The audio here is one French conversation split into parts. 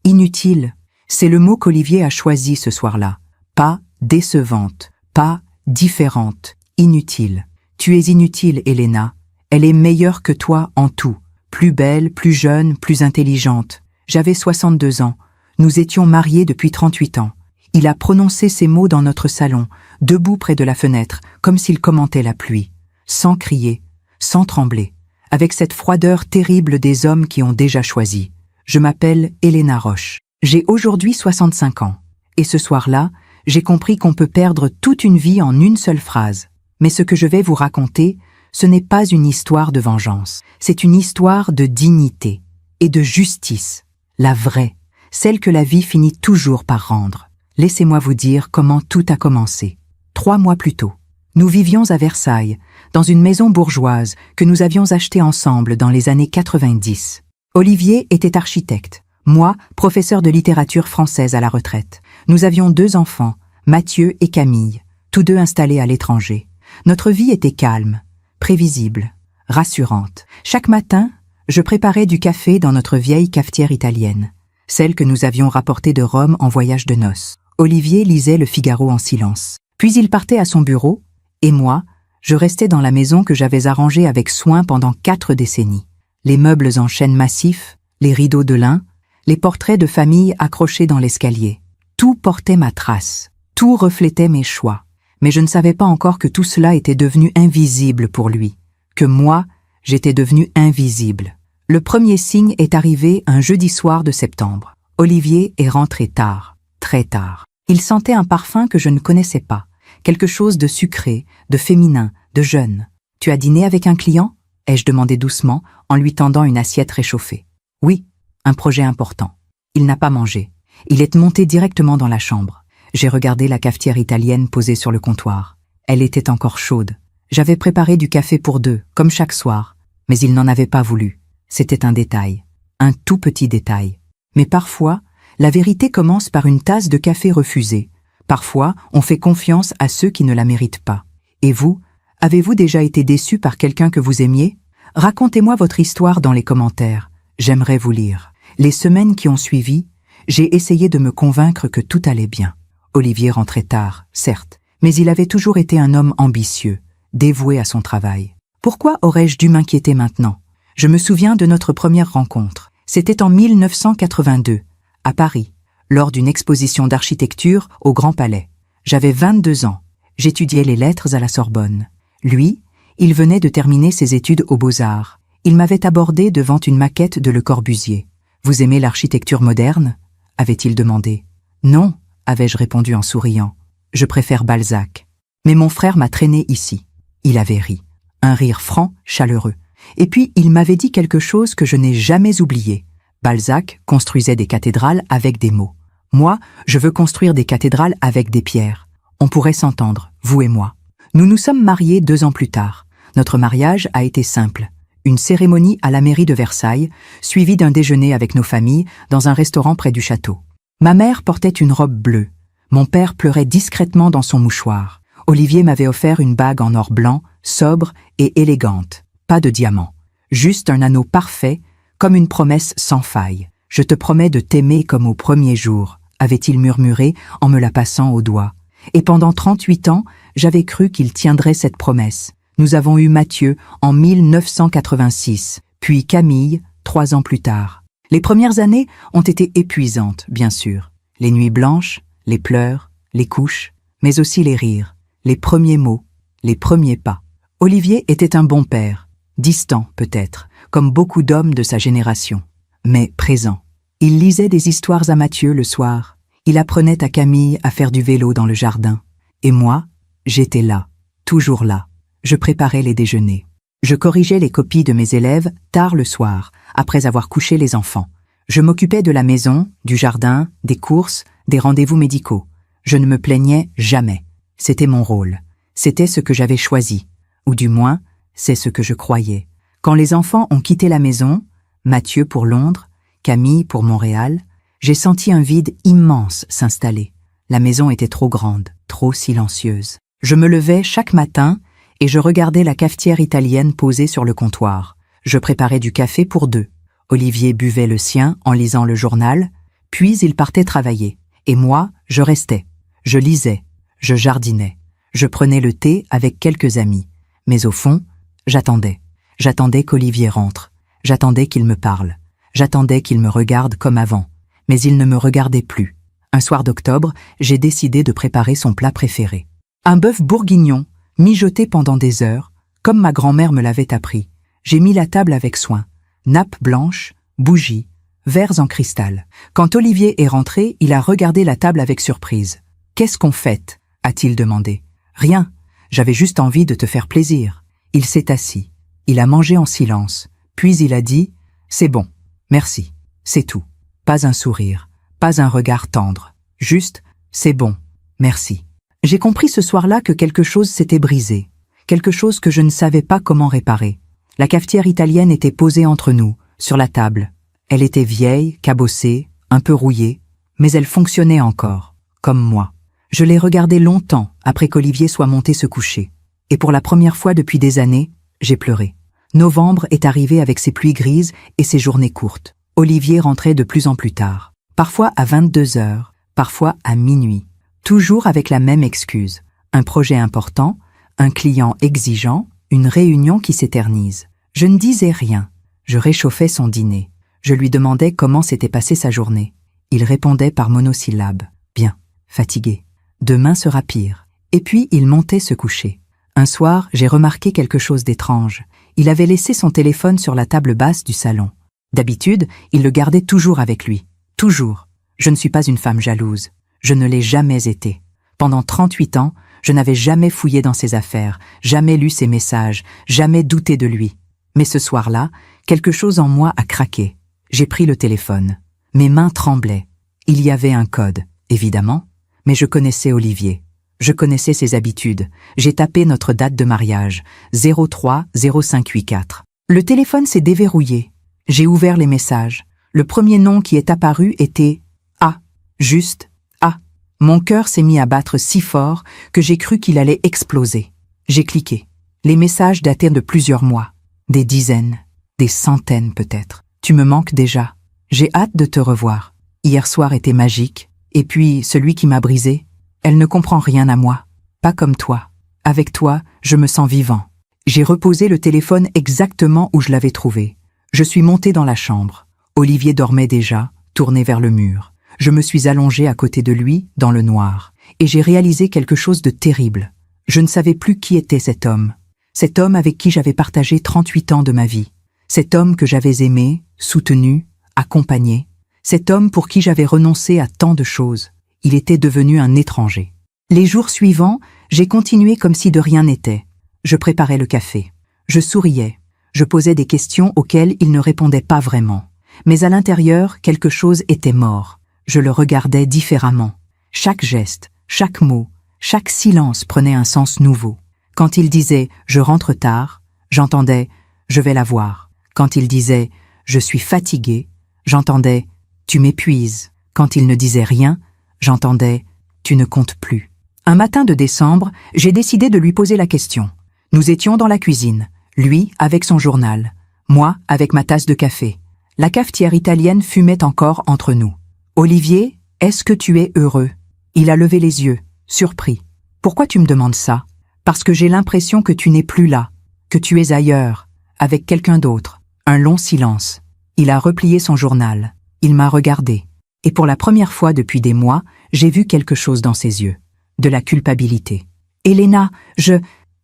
Inutile, c'est le mot qu'Olivier a choisi ce soir-là. Pas décevante, pas différente, inutile. Tu es inutile, Elena. Elle est meilleure que toi en tout. Plus belle, plus jeune, plus intelligente. J'avais 62 ans. Nous étions mariés depuis 38 ans. Il a prononcé ces mots dans notre salon, debout près de la fenêtre, comme s'il commentait la pluie. Sans crier, sans trembler, avec cette froideur terrible des hommes qui ont déjà choisi. Je m'appelle Elena Roche. J'ai aujourd'hui 65 ans. Et ce soir-là, j'ai compris qu'on peut perdre toute une vie en une seule phrase. Mais ce que je vais vous raconter, ce n'est pas une histoire de vengeance. C'est une histoire de dignité et de justice. La vraie, celle que la vie finit toujours par rendre. Laissez-moi vous dire comment tout a commencé. 3 mois plus tôt, nous vivions à Versailles, dans une maison bourgeoise que nous avions achetée ensemble dans les années 90. Olivier était architecte, moi, professeur de littérature française à la retraite. Nous avions 2 enfants, Mathieu et Camille, tous 2 installés à l'étranger. Notre vie était calme, prévisible, rassurante. Chaque matin, je préparais du café dans notre vieille cafetière italienne, celle que nous avions rapportée de Rome en voyage de noces. Olivier lisait Le Figaro en silence. Puis il partait à son bureau, et moi, je restais dans la maison que j'avais arrangée avec soin pendant 4 décennies. Les meubles en chêne massif, les rideaux de lin, les portraits de famille accrochés dans l'escalier. Tout portait ma trace, tout reflétait mes choix. Mais je ne savais pas encore que tout cela était devenu invisible pour lui, que moi, j'étais devenu invisible. Le premier signe est arrivé un jeudi soir de septembre. Olivier est rentré tard, très tard. Il sentait un parfum que je ne connaissais pas, quelque chose de sucré, de féminin, de jeune. « Tu as dîné avec un client ?» ai-je demandé doucement en lui tendant une assiette réchauffée. « Oui, un projet important. » Il n'a pas mangé. Il est monté directement dans la chambre. J'ai regardé la cafetière italienne posée sur le comptoir. Elle était encore chaude. J'avais préparé du café pour 2, comme chaque soir, mais il n'en avait pas voulu. C'était un détail, un tout petit détail. Mais parfois, la vérité commence par une tasse de café refusée. Parfois, on fait confiance à ceux qui ne la méritent pas. Et vous, avez-vous déjà été déçu par quelqu'un que vous aimiez? Racontez-moi votre histoire dans les commentaires. J'aimerais vous lire. Les semaines qui ont suivi, j'ai essayé de me convaincre que tout allait bien. Olivier rentrait tard, certes, mais il avait toujours été un homme ambitieux, dévoué à son travail. Pourquoi aurais-je dû m'inquiéter maintenant? Je me souviens de notre première rencontre. C'était en 1982, à Paris, lors d'une exposition d'architecture au Grand Palais. J'avais 22 ans. J'étudiais les lettres à la Sorbonne. Lui, il venait de terminer ses études aux Beaux-Arts. Il m'avait abordé devant une maquette de Le Corbusier. « Vous aimez l'architecture moderne ?» avait-il demandé. « Non », avais-je répondu en souriant. « Je préfère Balzac. » Mais mon frère m'a traîné ici. Il avait ri. Un rire franc, chaleureux. Et puis il m'avait dit quelque chose que je n'ai jamais oublié. Balzac construisait des cathédrales avec des mots. Moi, je veux construire des cathédrales avec des pierres. On pourrait s'entendre, vous et moi. Nous nous sommes mariés 2 ans plus tard. Notre mariage a été simple. Une cérémonie à la mairie de Versailles, suivie d'un déjeuner avec nos familles dans un restaurant près du château. Ma mère portait une robe bleue. Mon père pleurait discrètement dans son mouchoir. Olivier m'avait offert une bague en or blanc, sobre et élégante. Pas de diamant. Juste un anneau parfait, comme une promesse sans faille. « Je te promets de t'aimer comme au premier jour », avait-il murmuré en me la passant au doigt. Et pendant 38 ans, j'avais cru qu'il tiendrait cette promesse. Nous avons eu Mathieu en 1986, puis Camille 3 ans plus tard. Les premières années ont été épuisantes, bien sûr. Les nuits blanches, les pleurs, les couches, mais aussi les rires, les premiers mots, les premiers pas. Olivier était un bon père, distant peut-être, comme beaucoup d'hommes de sa génération, mais présent. Il lisait des histoires à Mathieu le soir. Il apprenait à Camille à faire du vélo dans le jardin. Et moi, j'étais là, toujours là. Je préparais les déjeuners. Je corrigeais les copies de mes élèves tard le soir, après avoir couché les enfants. Je m'occupais de la maison, du jardin, des courses, des rendez-vous médicaux. Je ne me plaignais jamais. C'était mon rôle. C'était ce que j'avais choisi. Ou du moins, c'est ce que je croyais. Quand les enfants ont quitté la maison, Mathieu pour Londres, Camille pour Montréal, j'ai senti un vide immense s'installer. La maison était trop grande, trop silencieuse. Je me levais chaque matin et je regardais la cafetière italienne posée sur le comptoir. Je préparais du café pour 2. Olivier buvait le sien en lisant le journal, Puis il partait travailler. Et moi, je restais. Je lisais. Je jardinais. Je prenais le thé avec quelques amis. Mais au fond, j'attendais. J'attendais qu'Olivier rentre. J'attendais qu'il me parle. J'attendais qu'il me regarde comme avant. Mais il ne me regardait plus. Un soir d'octobre, j'ai décidé de préparer son plat préféré. Un bœuf bourguignon, mijoté pendant des heures, comme ma grand-mère me l'avait appris. J'ai mis la table avec soin. Nappe blanche, bougies, verres en cristal. Quand Olivier est rentré, il a regardé la table avec surprise. « Qu'est-ce qu'on fête ?» a-t-il demandé. « Rien, j'avais juste envie de te faire plaisir. » Il s'est assis. Il a mangé en silence. Puis il a dit « C'est bon, merci, c'est tout. » Pas un sourire, pas un regard tendre. Juste « C'est bon, merci. » J'ai compris ce soir-là que quelque chose s'était brisé. Quelque chose que je ne savais pas comment réparer. La cafetière italienne était posée entre nous, sur la table. Elle était vieille, cabossée, un peu rouillée, mais elle fonctionnait encore, comme moi. Je l'ai regardée longtemps après qu'Olivier soit monté se coucher. Et pour la première fois depuis des années, j'ai pleuré. Novembre est arrivé avec ses pluies grises et ses journées courtes. Olivier rentrait de plus en plus tard, parfois à 22 heures, parfois à minuit. Toujours avec la même excuse. Un projet important, un client exigeant, une réunion qui s'éternise. Je ne disais rien. Je réchauffais son dîner. Je lui demandais comment s'était passée sa journée. Il répondait par monosyllabes. Bien, fatigué. Demain sera pire. Et puis il montait se coucher. Un soir, j'ai remarqué quelque chose d'étrange. Il avait laissé son téléphone sur la table basse du salon. D'habitude, il le gardait toujours avec lui. Toujours. Je ne suis pas une femme jalouse. Je ne l'ai jamais été. Pendant 38 ans, je n'avais jamais fouillé dans ses affaires, jamais lu ses messages, jamais douté de lui. Mais ce soir-là, quelque chose en moi a craqué. J'ai pris le téléphone. Mes mains tremblaient. Il y avait un code, évidemment, mais je connaissais Olivier. Je connaissais ses habitudes. J'ai tapé notre date de mariage, 03-0584. Le téléphone s'est déverrouillé. J'ai ouvert les messages. Le premier nom qui est apparu était A. Juste A. Mon cœur s'est mis à battre si fort que j'ai cru qu'il allait exploser. J'ai cliqué. Les messages dataient de plusieurs mois. Des dizaines, des centaines peut-être. Tu me manques déjà. J'ai hâte de te revoir. Hier soir était magique. Et puis, celui qui m'a brisé, elle ne comprend rien à moi. Pas comme toi. Avec toi, je me sens vivant. J'ai reposé le téléphone exactement où je l'avais trouvé. Je suis monté dans la chambre. Olivier dormait déjà, tourné vers le mur. Je me suis allongé à côté de lui, dans le noir. Et j'ai réalisé quelque chose de terrible. Je ne savais plus qui était cet homme. Cet homme avec qui j'avais partagé 38 ans de ma vie. Cet homme que j'avais aimé, soutenu, accompagné. Cet homme pour qui j'avais renoncé à tant de choses. Il était devenu un étranger. Les jours suivants, j'ai continué comme si de rien n'était. Je préparais le café. Je souriais. Je posais des questions auxquelles il ne répondait pas vraiment. Mais à l'intérieur, quelque chose était mort. Je le regardais différemment. Chaque geste, chaque mot, chaque silence prenait un sens nouveau. Quand il disait « je rentre tard », j'entendais « je vais la voir ». Quand il disait « je suis fatigué », j'entendais « tu m'épuises ». Quand il ne disait rien, j'entendais « tu ne comptes plus ». Un matin de décembre, j'ai décidé de lui poser la question. Nous étions dans la cuisine, lui avec son journal, moi avec ma tasse de café. La cafetière italienne fumait encore entre nous. « Olivier, est-ce que tu es heureux ?» Il a levé les yeux, surpris. « Pourquoi tu me demandes ça ?»« Parce que j'ai l'impression que tu n'es plus là, que tu es ailleurs, avec quelqu'un d'autre. » Un long silence. Il a replié son journal. Il m'a regardé. Et pour la première fois depuis des mois, j'ai vu quelque chose dans ses yeux. De la culpabilité. « Elena,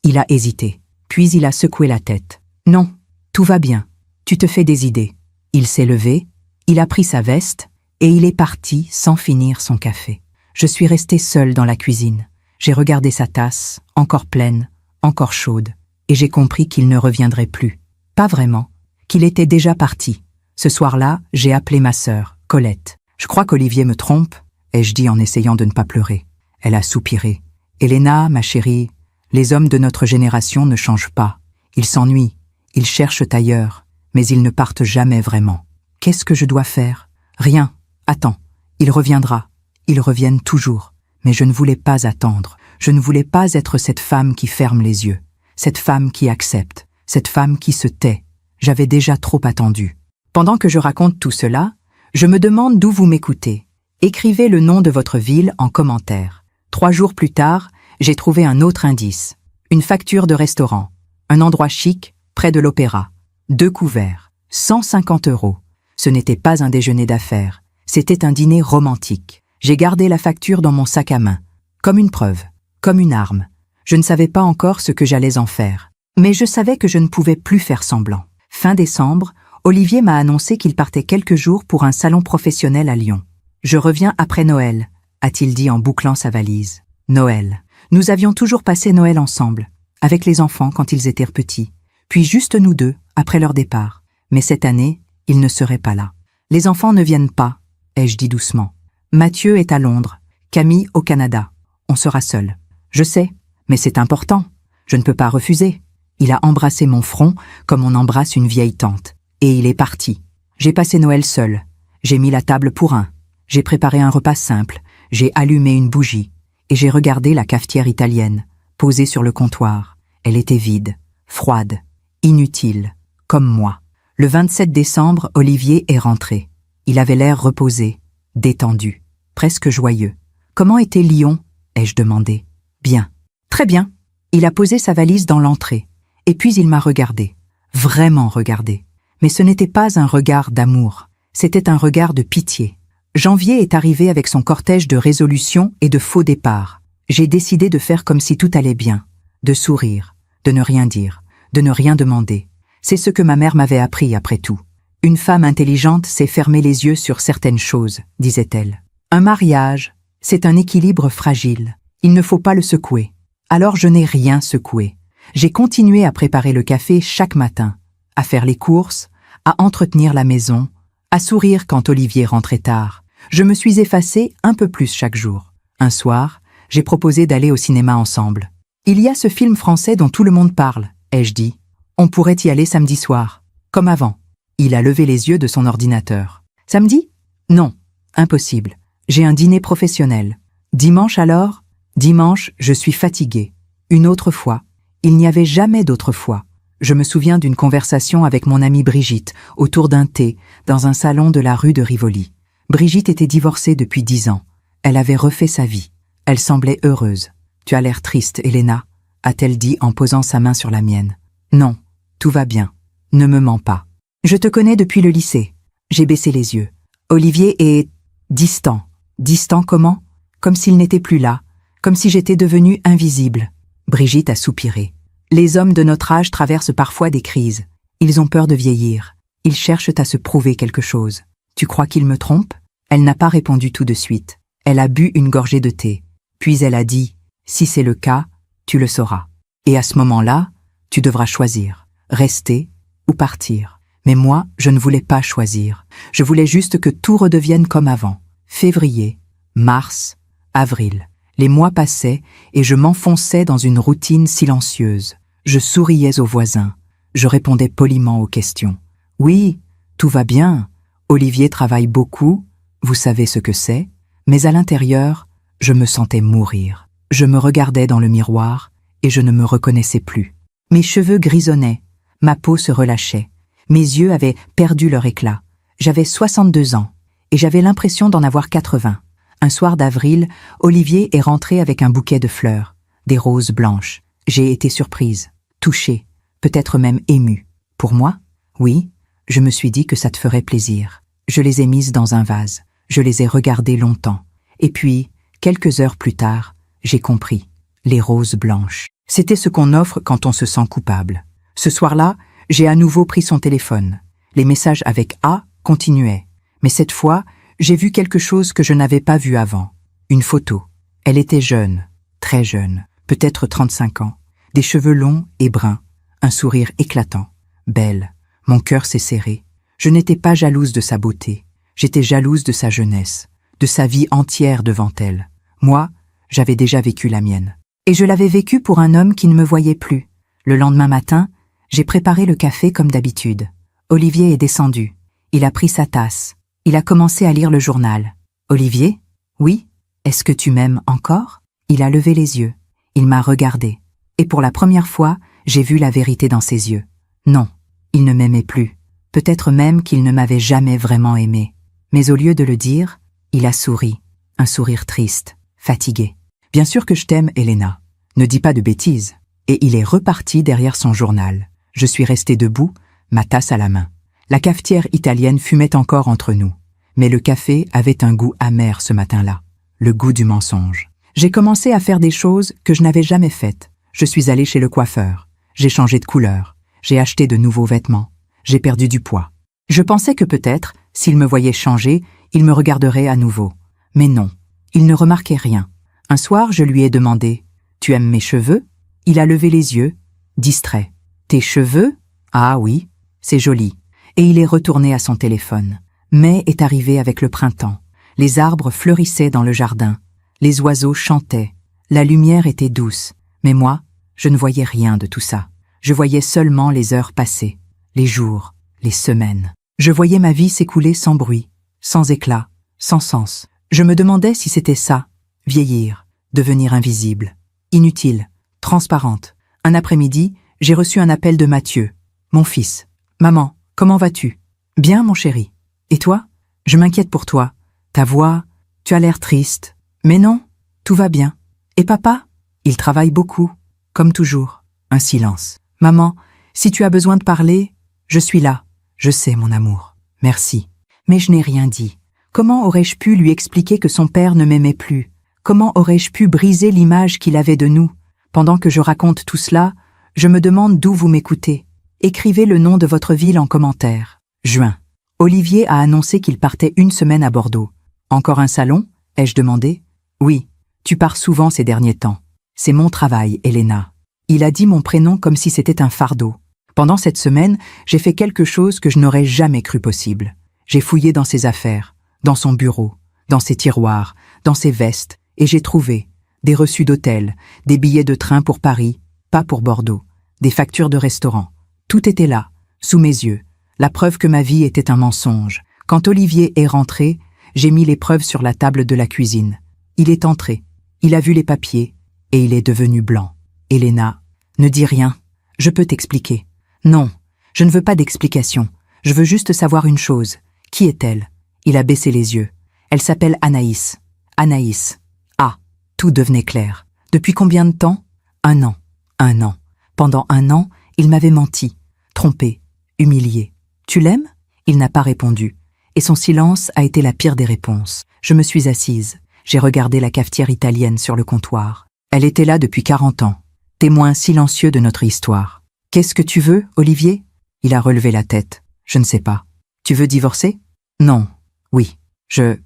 Il a hésité. Puis il a secoué la tête. « Non, tout va bien. Tu te fais des idées. » Il s'est levé, il a pris sa veste, et il est parti sans finir son café. Je suis restée seule dans la cuisine. J'ai regardé sa tasse, encore pleine, encore chaude, et j'ai compris qu'il ne reviendrait plus. Pas vraiment, qu'il était déjà parti. Ce soir-là, j'ai appelé ma sœur, Colette. « Je crois qu'Olivier me trompe », ai-je dit en essayant de ne pas pleurer. Elle a soupiré. « Elena, ma chérie, les hommes de notre génération ne changent pas. Ils s'ennuient, ils cherchent ailleurs, mais ils ne partent jamais vraiment. Qu'est-ce que je dois faire ? Rien. Attends, il reviendra. Ils reviennent toujours. Mais je ne voulais pas attendre. Je ne voulais pas être cette femme qui ferme les yeux. Cette femme qui accepte. Cette femme qui se tait. J'avais déjà trop attendu. Pendant que je raconte tout cela, Je me demande d'où vous m'écoutez. Écrivez le nom de votre ville en commentaire. 3 jours plus tard, j'ai trouvé un autre indice. Une facture de restaurant. Un endroit chic, près de l'opéra. 2 couverts. 150 €. Ce n'était pas un déjeuner d'affaires. C'était un dîner romantique. J'ai gardé la facture dans mon sac à main. Comme une preuve. Comme une arme. Je ne savais pas encore ce que j'allais en faire. Mais je savais que je ne pouvais plus faire semblant. Fin décembre, Olivier m'a annoncé qu'il partait quelques jours pour un salon professionnel à Lyon. Je reviens après Noël, a-t-il dit en bouclant sa valise. Noël. Nous avions toujours passé Noël ensemble, avec les enfants quand ils étaient petits, puis juste nous deux, après leur départ. Mais cette année, ils ne seraient pas là. Les enfants ne viennent pas, ai-je dit doucement. Mathieu est à Londres, Camille au Canada. On sera seuls. Je sais, mais c'est important. Je ne peux pas refuser. Il a embrassé mon front comme on embrasse une vieille tante. Et il est parti. J'ai passé Noël seul. J'ai mis la table pour un. J'ai préparé un repas simple. J'ai allumé une bougie. Et j'ai regardé la cafetière italienne, posée sur le comptoir. Elle était vide, froide, inutile, comme moi. Le 27 décembre, Olivier est rentré. Il avait l'air reposé, détendu, presque joyeux. Comment était Lyon ? Ai-je demandé. Bien. Très bien. Il a posé sa valise dans l'entrée. Et puis il m'a regardé. Vraiment regardé. Mais ce n'était pas un regard d'amour. C'était un regard de pitié. Janvier est arrivé avec son cortège de résolutions et de faux départs. J'ai décidé de faire comme si tout allait bien. De sourire. De ne rien dire. De ne rien demander. C'est ce que ma mère m'avait appris après tout. Une femme intelligente sait fermer les yeux sur certaines choses, disait-elle. Un mariage, c'est un équilibre fragile. Il ne faut pas le secouer. Alors je n'ai rien secoué. J'ai continué à préparer le café chaque matin, à faire les courses, à entretenir la maison, à sourire quand Olivier rentrait tard. Je me suis effacée un peu plus chaque jour. Un soir, j'ai proposé d'aller au cinéma ensemble. Il y a ce film français dont tout le monde parle, ai-je dit. On pourrait y aller samedi soir, comme avant. Il a levé les yeux de son ordinateur. Samedi ? Non, impossible. J'ai un dîner professionnel. Dimanche alors ? Dimanche, je suis fatiguée. Une autre fois. Il n'y avait jamais d'autre fois. Je me souviens d'une conversation avec mon amie Brigitte, autour d'un thé, dans un salon de la rue de Rivoli. Brigitte était divorcée depuis 10 ans. Elle avait refait sa vie. Elle semblait heureuse. « Tu as l'air triste, Elena », a-t-elle dit en posant sa main sur la mienne. « Non, tout va bien. Ne me mens pas. Je te connais depuis le lycée. » J'ai baissé les yeux. Olivier est distant. Distant comment ? Comme s'il n'était plus là. Comme si j'étais devenue invisible. Brigitte a soupiré. Les hommes de notre âge traversent parfois des crises. Ils ont peur de vieillir. Ils cherchent à se prouver quelque chose. Tu crois qu'il me trompe ? Elle n'a pas répondu tout de suite. Elle a bu une gorgée de thé. Puis elle a dit « Si c'est le cas, tu le sauras. Et à ce moment-là, tu devras choisir. Rester ou partir. » Mais moi, je ne voulais pas choisir. Je voulais juste que tout redevienne comme avant. Février, mars, avril. Les mois passaient et je m'enfonçais dans une routine silencieuse. Je souriais aux voisins. Je répondais poliment aux questions. « Oui, tout va bien. Olivier travaille beaucoup. Vous savez ce que c'est. » Mais à l'intérieur, je me sentais mourir. Je me regardais dans le miroir et je ne me reconnaissais plus. Mes cheveux grisonnaient. Ma peau se relâchait. Mes yeux avaient perdu leur éclat. J'avais 62 ans et j'avais l'impression d'en avoir 80. Un soir d'avril, Olivier est rentré avec un bouquet de fleurs, des roses blanches. J'ai été surprise, touchée, peut-être même émue. Pour moi ? Oui, je me suis dit que ça te ferait plaisir. Je les ai mises dans un vase. Je les ai regardées longtemps. Et puis, quelques heures plus tard, j'ai compris. Les roses blanches. C'était ce qu'on offre quand on se sent coupable. Ce soir-là, j'ai à nouveau pris son téléphone. Les messages avec A continuaient. Mais cette fois, j'ai vu quelque chose que je n'avais pas vu avant. Une photo. Elle était jeune, très jeune, peut-être 35 ans. Des cheveux longs et bruns, un sourire éclatant. Belle. Mon cœur s'est serré. Je n'étais pas jalouse de sa beauté. J'étais jalouse de sa jeunesse, de sa vie entière devant elle. Moi, j'avais déjà vécu la mienne. Et je l'avais vécue pour un homme qui ne me voyait plus. Le lendemain matin, j'ai préparé le café comme d'habitude. Olivier est descendu. Il a pris sa tasse. Il a commencé à lire le journal. « Olivier ? Oui ? Est-ce que tu m'aimes encore ?» Il a levé les yeux. Il m'a regardé. Et pour la première fois, j'ai vu la vérité dans ses yeux. Non, il ne m'aimait plus. Peut-être même qu'il ne m'avait jamais vraiment aimé. Mais au lieu de le dire, il a souri, un sourire triste, fatigué. Bien sûr que je t'aime, Elena. Ne dis pas de bêtises. Et il est reparti derrière son journal. Je suis resté debout, ma tasse à la main. La cafetière italienne fumait encore entre nous. Mais le café avait un goût amer ce matin-là. Le goût du mensonge. J'ai commencé à faire des choses que je n'avais jamais faites. Je suis allé chez le coiffeur. J'ai changé de couleur. J'ai acheté de nouveaux vêtements. J'ai perdu du poids. Je pensais que peut-être, s'il me voyait changer, il me regarderait à nouveau. Mais non, il ne remarquait rien. Un soir, je lui ai demandé « Tu aimes mes cheveux ?» Il a levé les yeux, distrait. « Tes cheveux ? Ah oui, c'est joli. » Et il est retourné à son téléphone. Mai est arrivé avec le printemps. Les arbres fleurissaient dans le jardin. Les oiseaux chantaient. La lumière était douce. Mais moi, je ne voyais rien de tout ça. Je voyais seulement les heures passées, les jours, les semaines. Je voyais ma vie s'écouler sans bruit, sans éclat, sans sens. Je me demandais si c'était ça, vieillir, devenir invisible, inutile, transparente. Un après-midi, j'ai reçu un appel de Mathieu, mon fils. « Maman, comment vas-tu ?»« Bien, mon chéri. Et toi ? Je m'inquiète pour toi. Ta voix, tu as l'air triste. » « Mais non, tout va bien. Et papa ? Il travaille beaucoup, comme toujours. » Un silence. « Maman, si tu as besoin de parler, je suis là. Je sais, mon amour. Merci. » Mais je n'ai rien dit. Comment aurais-je pu lui expliquer que son père ne m'aimait plus ? Comment aurais-je pu briser l'image qu'il avait de nous ? Pendant que je raconte tout cela, je me demande d'où vous m'écoutez. Écrivez le nom de votre ville en commentaire. Juin. Olivier a annoncé qu'il partait une semaine à Bordeaux. Encore un salon ? Ai-je demandé ? Oui, tu pars souvent ces derniers temps. C'est mon travail, Elena. Il a dit mon prénom comme si c'était un fardeau. Pendant cette semaine, j'ai fait quelque chose que je n'aurais jamais cru possible. J'ai fouillé dans ses affaires, dans son bureau, dans ses tiroirs, dans ses vestes, et j'ai trouvé des reçus d'hôtel, des billets de train pour Paris, pas pour Bordeaux, des factures de restaurant. Tout était là, sous mes yeux, la preuve que ma vie était un mensonge. Quand Olivier est rentré, j'ai mis les preuves sur la table de la cuisine. Il est entré, il a vu les papiers, et il est devenu blanc. Elena, ne dis rien, je peux t'expliquer. Non, je ne veux pas d'explication, je veux juste savoir une chose. Qui est-elle ? Il a baissé les yeux. Elle s'appelle Anaïs. Anaïs. Ah, tout devenait clair. Depuis combien de temps ? 1 an. 1 an. Pendant 1 an, il m'avait menti, trompé, humilié. Tu l'aimes ? Il n'a pas répondu. Et son silence a été la pire des réponses. Je me suis assise. J'ai regardé la cafetière italienne sur le comptoir. Elle était là depuis 40 ans, témoin silencieux de notre histoire. « Qu'est-ce que tu veux, Olivier ?» Il a relevé la tête. « Je ne sais pas. »« Tu veux divorcer ?»« Non. Oui. Je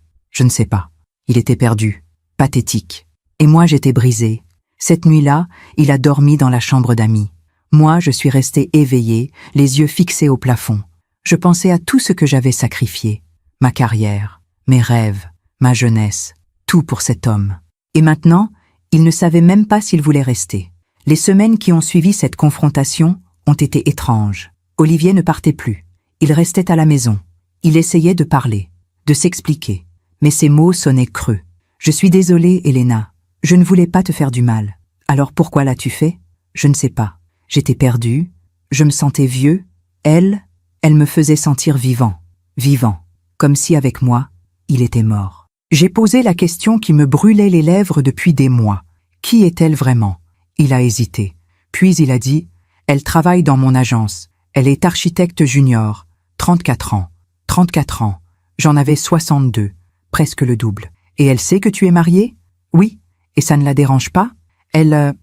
ne sais pas. » Il était perdu, pathétique. Et moi j'étais brisée. Cette nuit-là, il a dormi dans la chambre d'amis. Moi, je suis restée éveillée, les yeux fixés au plafond. Je pensais à tout ce que j'avais sacrifié. Ma carrière, mes rêves, ma jeunesse. Tout pour cet homme. Et maintenant, il ne savait même pas s'il voulait rester. Les semaines qui ont suivi cette confrontation ont été étranges. Olivier ne partait plus. Il restait à la maison. Il essayait de parler, de s'expliquer. Mais ses mots sonnaient creux. « Je suis désolée, Elena. Je ne voulais pas te faire du mal. Alors pourquoi l'as-tu fait ? Je ne sais pas. J'étais perdue. Je me sentais vieux. Elle me faisait sentir vivant. Vivant. Comme si avec moi, il était mort. » J'ai posé la question qui me brûlait les lèvres depuis des mois. Qui est-elle vraiment ? Il a hésité. Puis il a dit « Elle travaille dans mon agence. Elle est architecte junior. 34 ans. 34 ans. J'en avais 62. Presque le double. Et elle sait que tu es marié ? Oui. Et ça ne la dérange pas ? Elle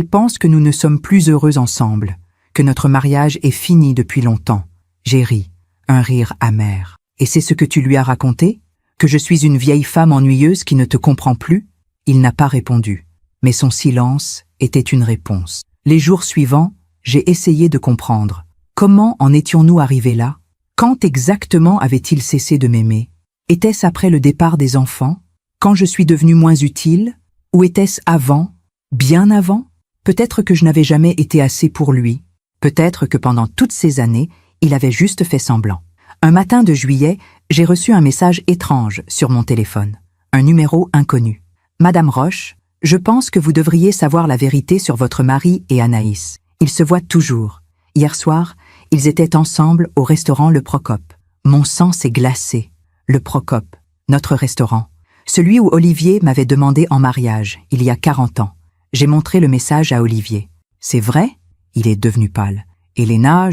pense que nous ne sommes plus heureux ensemble. Que notre mariage est fini depuis longtemps. J'ai ri. Un rire amer. Et c'est ce que tu lui as raconté ? Que je suis une vieille femme ennuyeuse qui ne te comprend plus ? Il n'a pas répondu. Mais son silence était une réponse. Les jours suivants, j'ai essayé de comprendre. Comment en étions-nous arrivés là ? Quand exactement avait-il cessé de m'aimer ? Était-ce après le départ des enfants ? Quand je suis devenue moins utile ? Ou était-ce avant ? Bien avant ? Peut-être que je n'avais jamais été assez pour lui. Peut-être que pendant toutes ces années, il avait juste fait semblant. Un matin de juillet, j'ai reçu un message étrange sur mon téléphone. Un numéro inconnu. « Madame Roche, je pense que vous devriez savoir la vérité sur votre mari et Anaïs. Ils se voient toujours. Hier soir, ils étaient ensemble au restaurant Le Procope. Mon sang s'est glacé. Le Procope, notre restaurant. Celui où Olivier m'avait demandé en mariage, il y a 40 ans. J'ai montré le message à Olivier. C'est vrai? Il est devenu pâle. Elena,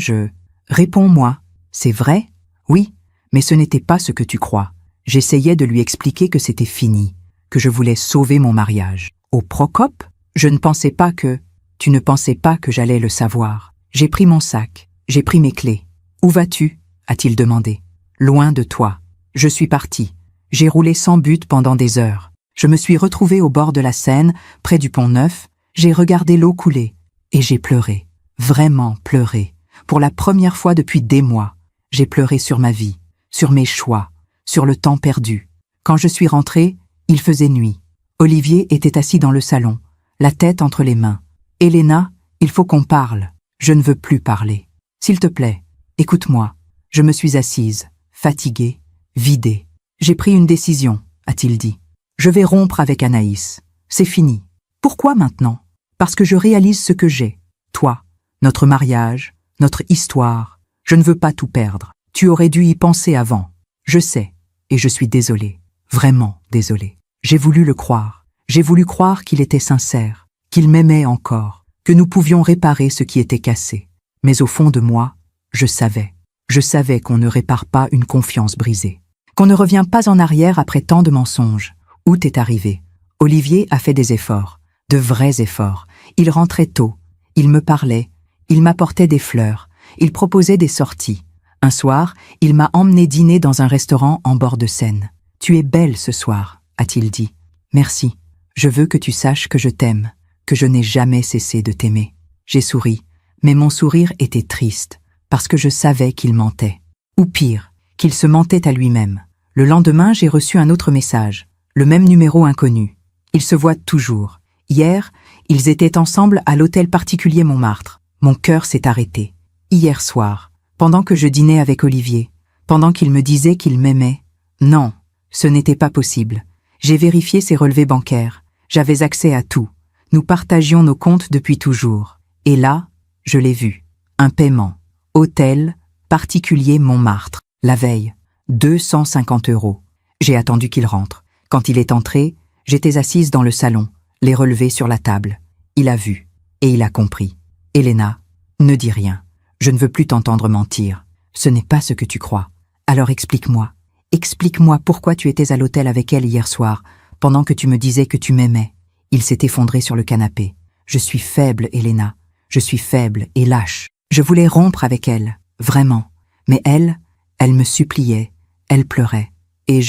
Réponds-moi. C'est vrai? Oui, mais ce n'était pas ce que tu crois. J'essayais de lui expliquer que c'était fini, que je voulais sauver mon mariage. Au Procope? Je ne pensais pas que... Tu ne pensais pas que j'allais le savoir. J'ai pris mon sac, j'ai pris mes clés. Où vas-tu? A-t-il demandé. Loin de toi. Je suis parti. J'ai roulé sans but pendant des heures. Je me suis retrouvé au bord de la Seine, près du pont Neuf. J'ai regardé l'eau couler. Et j'ai pleuré. Vraiment pleuré. Pour la première fois depuis des mois. J'ai pleuré sur ma vie, sur mes choix, sur le temps perdu. Quand je suis rentré, il faisait nuit. Olivier était assis dans le salon, la tête entre les mains. Elena, il faut qu'on parle. Je ne veux plus parler. S'il te plaît, écoute-moi. Je me suis assise, fatiguée, vidée. J'ai pris une décision, a-t-il dit. Je vais rompre avec Anaïs. C'est fini. Pourquoi maintenant? Parce que je réalise ce que j'ai. Toi, notre mariage, notre histoire. Je ne veux pas tout perdre. Tu aurais dû y penser avant. Je sais, et je suis désolée. Vraiment désolée. J'ai voulu le croire. J'ai voulu croire qu'il était sincère, qu'il m'aimait encore, que nous pouvions réparer ce qui était cassé. Mais au fond de moi, je savais. Je savais qu'on ne répare pas une confiance brisée. Qu'on ne revient pas en arrière après tant de mensonges. Août est arrivé. Olivier a fait des efforts, de vrais efforts. Il rentrait tôt. Il me parlait. Il m'apportait des fleurs. Il proposait des sorties. Un soir, il m'a emmené dîner dans un restaurant en bord de Seine. « Tu es belle ce soir », a-t-il dit. « Merci. Je veux que tu saches que je t'aime, que je n'ai jamais cessé de t'aimer. » J'ai souri, mais mon sourire était triste, parce que je savais qu'il mentait. Ou pire, qu'il se mentait à lui-même. Le lendemain, j'ai reçu un autre message, le même numéro inconnu. Ils se voient toujours. Hier, ils étaient ensemble à l'hôtel particulier Montmartre. Mon cœur s'est arrêté. Hier soir, pendant que je dînais avec Olivier, pendant qu'il me disait qu'il m'aimait. Non, ce n'était pas possible. J'ai vérifié ses relevés bancaires. J'avais accès à tout. Nous partagions nos comptes depuis toujours. Et là, je l'ai vu. Un paiement. Hôtel, particulier Montmartre. La veille. 250 €. J'ai attendu qu'il rentre. Quand il est entré, j'étais assise dans le salon, les relevés sur la table. Il a vu. Et il a compris. Elena, ne dis rien. Je ne veux plus t'entendre mentir. Ce n'est pas ce que tu crois. Alors explique-moi. Explique-moi pourquoi tu étais à l'hôtel avec elle hier soir, pendant que tu me disais que tu m'aimais. Il s'est effondré sur le canapé. Je suis faible, Elena. Je suis faible et lâche. Je voulais rompre avec elle, vraiment. Mais elle me suppliait, elle pleurait. Et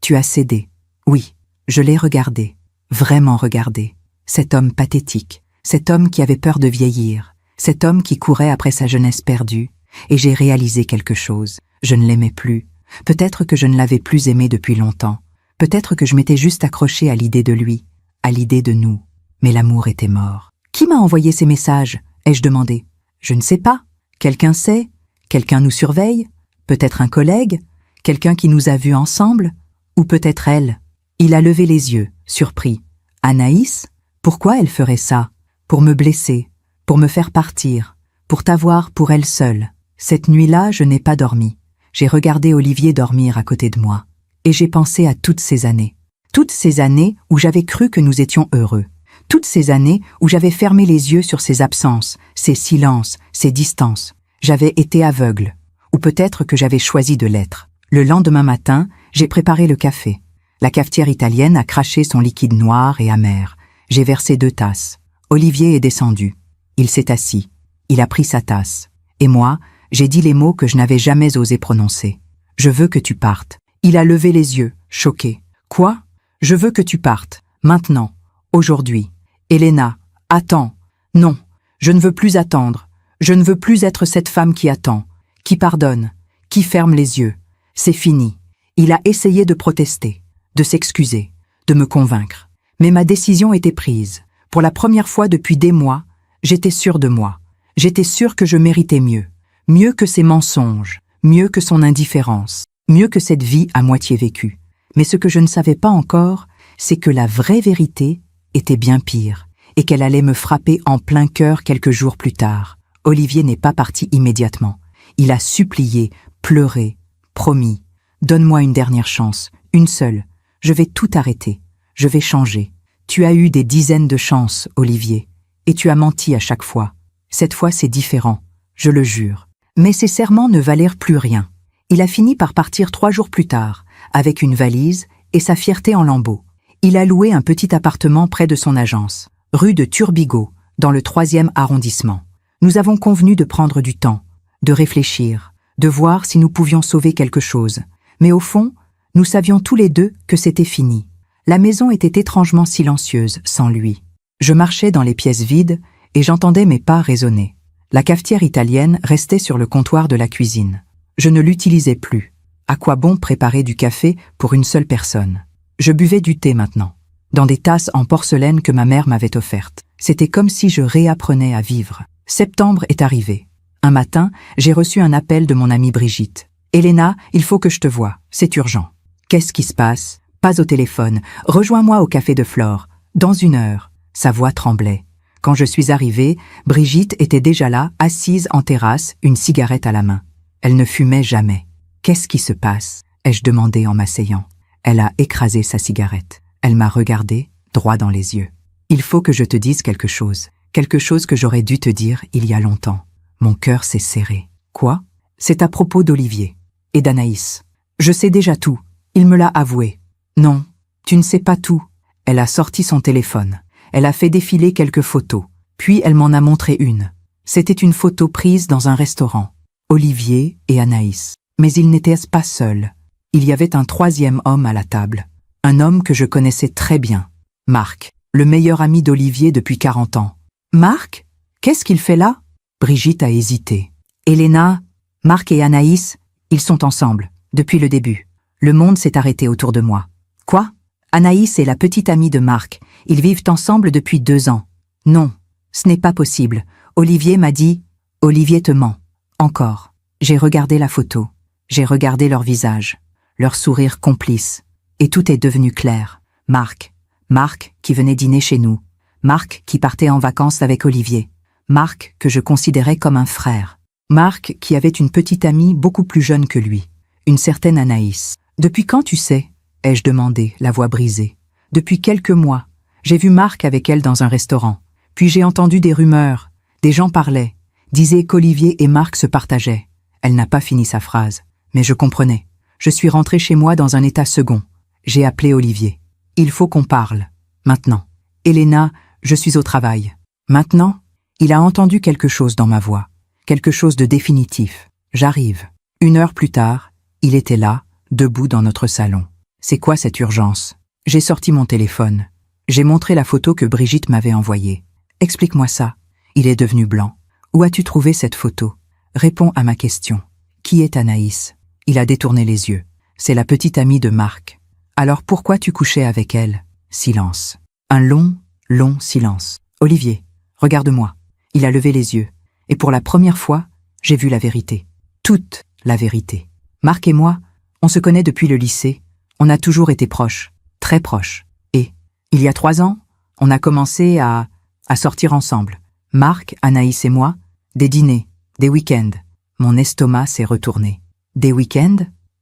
tu as cédé. Oui, je l'ai regardé, vraiment regardé. Cet homme pathétique, cet homme qui avait peur de vieillir, cet homme qui courait après sa jeunesse perdue. Et j'ai réalisé quelque chose. Je ne l'aimais plus. Peut-être que je ne l'avais plus aimé depuis longtemps. Peut-être que je m'étais juste accrochée à l'idée de lui, à l'idée de nous. Mais l'amour était mort. Qui m'a envoyé ces messages? Ai-je demandé. Je ne sais pas. Quelqu'un sait? Quelqu'un nous surveille? Peut-être un collègue? Quelqu'un qui nous a vus ensemble? Ou peut-être elle? Il a levé les yeux, surpris. Anaïs? Pourquoi elle ferait ça? Pour me blesser, pour me faire partir, pour t'avoir pour elle seule. Cette nuit-là, je n'ai pas dormi. J'ai regardé Olivier dormir à côté de moi. Et j'ai pensé à toutes ces années. Toutes ces années où j'avais cru que nous étions heureux. Toutes ces années où j'avais fermé les yeux sur ses absences, ses silences, ses distances. J'avais été aveugle. Ou peut-être que j'avais choisi de l'être. Le lendemain matin, j'ai préparé le café. La cafetière italienne a craché son liquide noir et amer. J'ai versé 2 tasses. Olivier est descendu. Il s'est assis. Il a pris sa tasse. Et moi, j'ai dit les mots que je n'avais jamais osé prononcer. Je veux que tu partes. Il a levé les yeux, choqué. Quoi? Je veux que tu partes. Maintenant. Aujourd'hui. Elena, attends. Non, je ne veux plus attendre. Je ne veux plus être cette femme qui attend, qui pardonne, qui ferme les yeux. C'est fini. Il a essayé de protester, de s'excuser, de me convaincre. Mais ma décision était prise. Pour la première fois depuis des mois, j'étais sûre de moi. J'étais sûre que je méritais mieux. Mieux que ses mensonges, mieux que son indifférence, mieux que cette vie à moitié vécue. Mais ce que je ne savais pas encore, c'est que la vraie vérité était bien pire, et qu'elle allait me frapper en plein cœur quelques jours plus tard. Olivier n'est pas parti immédiatement. Il a supplié, pleuré, promis. Donne-moi une dernière chance, une seule. Je vais tout arrêter. Je vais changer. Tu as eu des dizaines de chances, Olivier. Et tu as menti à chaque fois. Cette fois, c'est différent. Je le jure. Mais ces serments ne valèrent plus rien. Il a fini par partir 3 jours plus tard, avec une valise et sa fierté en lambeaux. Il a loué un petit appartement près de son agence, rue de Turbigo, dans le 3e arrondissement. Nous avons convenu de prendre du temps, de réfléchir, de voir si nous pouvions sauver quelque chose. Mais au fond, nous savions tous les deux que c'était fini. La maison était étrangement silencieuse sans lui. Je marchais dans les pièces vides et j'entendais mes pas résonner. La cafetière italienne restait sur le comptoir de la cuisine. Je ne l'utilisais plus. À quoi bon préparer du café pour une seule personne? Je buvais du thé maintenant, dans des tasses en porcelaine que ma mère m'avait offertes. C'était comme si je réapprenais à vivre. Septembre est arrivé. Un matin, j'ai reçu un appel de mon amie Brigitte. « Elena, il faut que je te voie, c'est urgent. » « Qu'est-ce qui se passe? » « Pas au téléphone. Rejoins-moi au café de Flore. Dans 1 heure. » Sa voix tremblait. Quand je suis arrivée, Brigitte était déjà là, assise en terrasse, une cigarette à la main. Elle ne fumait jamais. « Qu'est-ce qui se passe ?» ai-je demandé en m'asseyant. Elle a écrasé sa cigarette. Elle m'a regardé, droit dans les yeux. « Il faut que je te dise quelque chose que j'aurais dû te dire il y a longtemps. » Mon cœur s'est serré. « Quoi ?» ?»« C'est à propos d'Olivier et d'Anaïs. Je sais déjà tout. Il me l'a avoué. » »« Non, tu ne sais pas tout. » Elle a sorti son téléphone. Elle a fait défiler quelques photos. Puis elle m'en a montré une. C'était une photo prise dans un restaurant. Olivier et Anaïs. Mais ils n'étaient pas seuls. Il y avait un 3e homme à la table. Un homme que je connaissais très bien. Marc, le meilleur ami d'Olivier depuis 40 ans. Marc? Qu'est-ce qu'il fait là? Brigitte a hésité. Elena, Marc et Anaïs, ils sont ensemble, depuis le début. Le monde s'est arrêté autour de moi. Quoi? Anaïs est la petite amie de Marc. Ils vivent ensemble depuis 2 ans. Non, ce n'est pas possible. Olivier m'a dit, Olivier te ment. Encore. J'ai regardé la photo. J'ai regardé leur visage, leur sourire complice. Et tout est devenu clair. Marc qui venait dîner chez nous. Marc qui partait en vacances avec Olivier. Marc que je considérais comme un frère. Marc qui avait une petite amie beaucoup plus jeune que lui, une certaine Anaïs. « Depuis quand tu sais ?» ai-je demandé, la voix brisée. « Depuis quelques mois. J'ai vu Marc avec elle dans un restaurant. Puis j'ai entendu des rumeurs. Des gens parlaient, disaient qu'Olivier et Marc se partageaient. » Elle n'a pas fini sa phrase, mais je comprenais. Je suis rentrée chez moi dans un état second. J'ai appelé Olivier. « Il faut qu'on parle. Maintenant. Elena, je suis au travail. » Maintenant, il a entendu quelque chose dans ma voix. Quelque chose de définitif. J'arrive. 1 heure plus tard, il était là, debout dans notre salon. C'est quoi cette urgence? J'ai sorti mon téléphone. J'ai montré la photo que Brigitte m'avait envoyée. Explique-moi ça. Il est devenu blanc. Où as-tu trouvé cette photo? Réponds à ma question. Qui est Anaïs? Il a détourné les yeux. C'est la petite amie de Marc. Alors pourquoi tu couchais avec elle? Silence. Un long silence. Olivier, regarde-moi. Il a levé les yeux. Et pour la première fois, j'ai vu la vérité. Toute la vérité. Marc et moi, on se connaît depuis le lycée. On a toujours été proches, très proches. Et, il y a 3 ans, on a commencé à sortir ensemble. Marc, Anaïs et moi, des dîners, des week-ends. Mon estomac s'est retourné. Des week-ends?